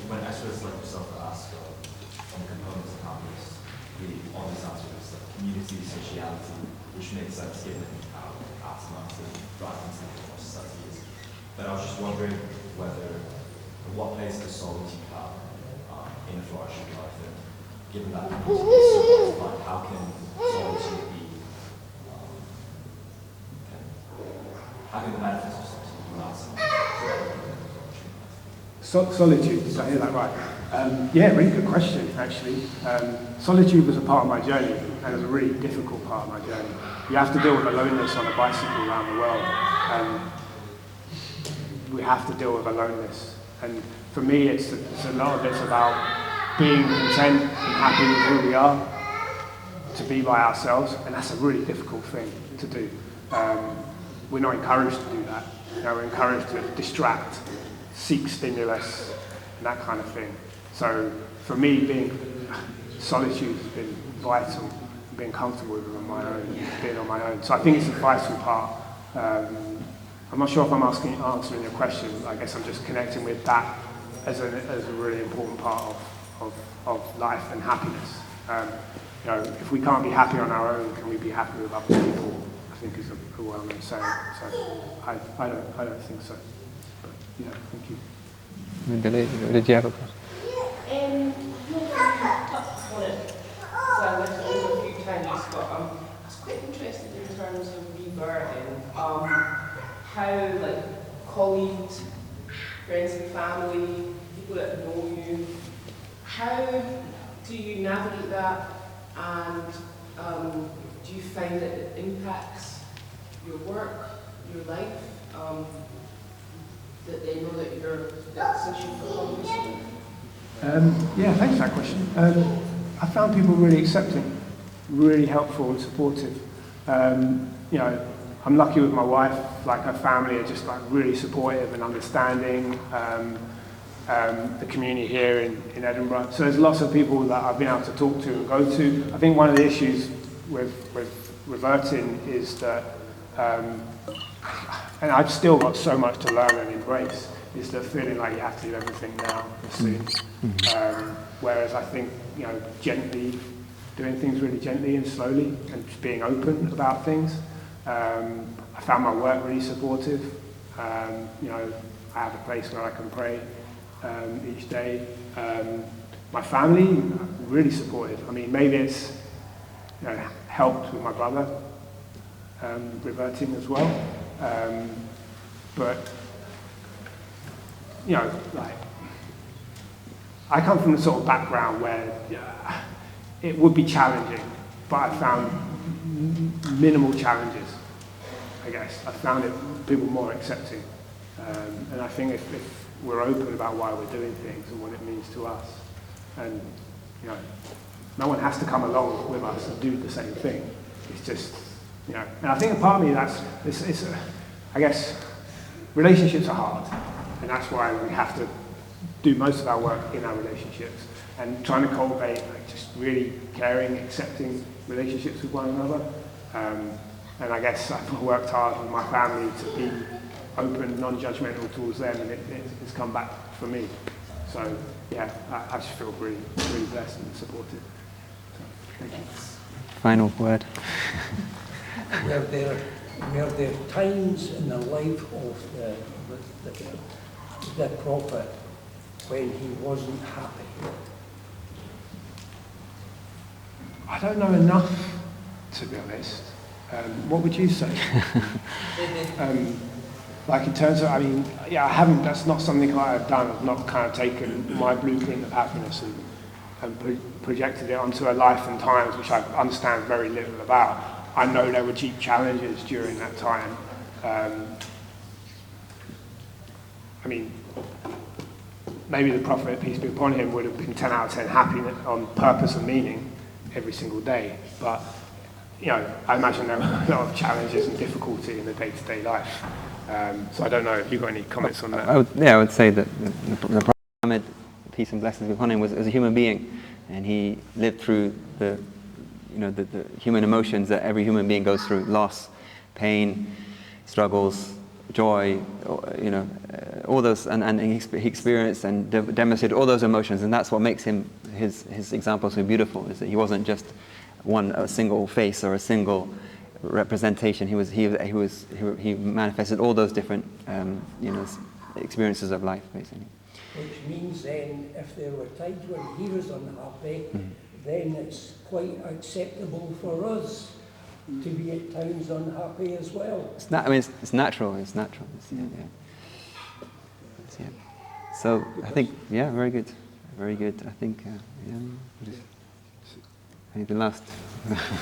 When experts like yourself ask on components of happiness, the honest answer is like community, sociality, which makes sense given how aftermath and driving into what society is. But I was just wondering what place does solitude have in a flourishing life? And given that community is so like, how can solitude be? How can the benefits of solitude be maximized? Solitude, did I hear that right? Really good question, actually. Solitude was a part of my journey, and it was a really difficult part of my journey. You have to deal with aloneness on a bicycle around the world. We have to deal with aloneness. And for me, it's a lot of it's about being content and happy with who we are, to be by ourselves, and that's a really difficult thing to do. We're not encouraged to do that. We're encouraged to distract, seek stimulus, and that kind of thing. So for me, solitude has been vital, being comfortable with it on my own, being on my own. So I think it's a vital part. I'm not sure if I'm answering your question. I guess I'm just connecting with that as a really important part of life and happiness. If we can't be happy on our own, can we be happy with other people? I think is a well-known saying. So I don't think so. But thank you. Did you have a question? You've touched on it, so I mentioned it a few times, but I was quite interested in terms of rebirthing, how like colleagues, friends and family, people that know you, how do you navigate that, and do you find that it impacts your work, your life, that they know that you're searching for accomplishment? Yeah, thanks for that question. I found people really accepting, really helpful and supportive. You know, I'm lucky with my wife, like her family are just like really supportive and understanding. The community here in Edinburgh. So there's lots of people that I've been able to talk to and go to. I think one of the issues with reverting is that, and I've still got so much to learn and embrace, is the feeling like you have to do everything now, soon. Whereas I think, you know, gently, doing things really gently and slowly and just being open about things. I found my work really supportive. You know, I have a place where I can pray each day. My family, really supportive. I mean, maybe it's, you know, helped with my brother reverting as well. But, you know, like, I come from the sort of background where it would be challenging, but I found minimal challenges, I guess. I found people more accepting. And I think if we're open about why we're doing things and what it means to us, and, you know, no one has to come along with us and do the same thing. It's just, you know, and I think a part of me I guess, relationships are hard, and that's why we have to do most of our work in our relationships, and trying to cultivate like just really caring, accepting relationships with one another. And I guess I've worked hard with my family to be open, non-judgmental towards them, and it's come back for me. So yeah, I just feel really, really blessed and supported. So, thank you. Final word. Were there times in the life of the prophet when he wasn't happy? I don't know enough, to be honest. What would you say? Like in terms of, I mean, yeah, I haven't, that's not something I've done. I've not kind of taken my blueprint of happiness and projected it onto a life and times which I understand very little about. I know there were deep challenges during that time. I mean, maybe the prophet, peace be upon him, would have been 10 out of 10 happy on purpose and meaning every single day. But, you know, I imagine there were a lot of challenges and difficulty in the day-to-day life. So I don't know if you've got any comments on that. I would say that the Prophet Muhammad, peace and blessings be upon him, was a human being, and he lived through the human emotions that every human being goes through: loss, pain, struggles, joy, all those, and he experienced and demonstrated all those emotions, and that's what makes his example so beautiful. Is that he wasn't just a single face or a single representation. He manifested all those different experiences of life, basically. Which means then, if there were times when he was unhappy, then it's quite acceptable for us to be at times unhappy as well. It's natural. It's natural. Yeah. So I think, very good. I think, anything last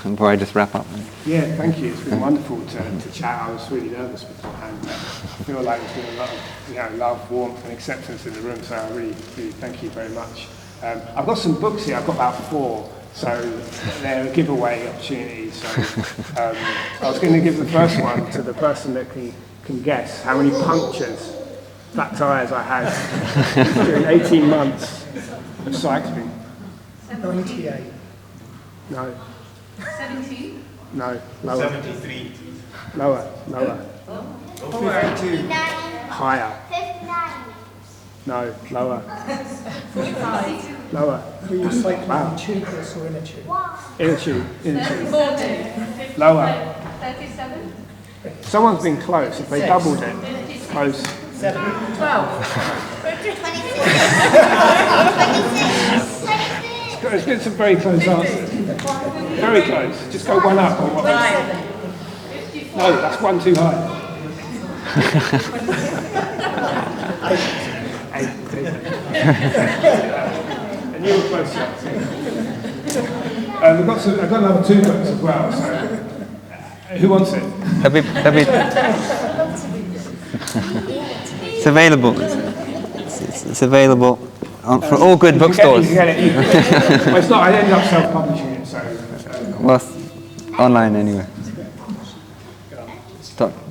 before I just wrap up? Yeah, thank you. It's been wonderful to chat. I was really nervous beforehand. I feel like there's been a lot of love, warmth, and acceptance in the room. So I really, really thank you very much. I've got some books here. I've got about 4. So they're giveaway opportunities. So I was going to give the first one to the person that can guess how many punctures, flat tires I had during 18 months of cycling. 98. No. 17? No. Lower. 73. Lower. 52. Higher. 59. No. Lower. 45. Lower. Were you cycling in a tube or so in a tube? In a tube. 40. Lower. 37. Someone's been close. If they doubled it, it's close. 12. 26. 26. It's been some very close answers. Very close. Just go one up. Or what? No, that's one too high. And you were close. I've got another 2 books as well. So, who wants it? It's available. It's available for all good bookstores. You can get it. Well, it's not. I ended up self-publishing it, so. Well, it's online anyway.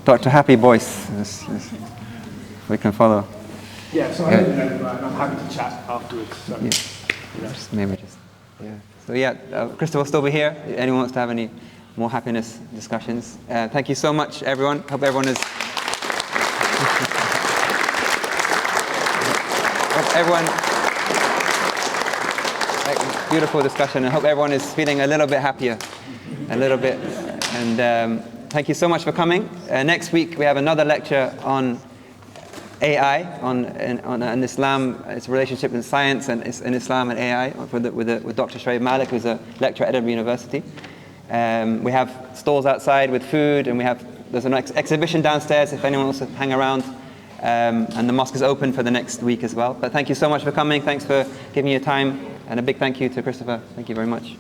Dr. Happy Boyce. We can follow. Yeah, so I live in Edinburgh, and I'm happy to chat afterwards. So. Yeah. So Krista will still be here. If anyone wants to have any more happiness discussions. Thank you so much, everyone. Hope everyone is. Beautiful discussion. I hope everyone is feeling a little bit happier, a little bit. And thank you so much for coming. Next week we have another lecture on AI, on Islam, its relationship in science and in Islam and AI, with Dr. Shoaib Malik, who's a lecturer at Edinburgh University. We have stalls outside with food, and there's an exhibition downstairs if anyone wants to hang around. And the mosque is open for the next week as well. But thank you so much for coming. Thanks for giving me your time. And a big thank you to Christopher. Thank you very much.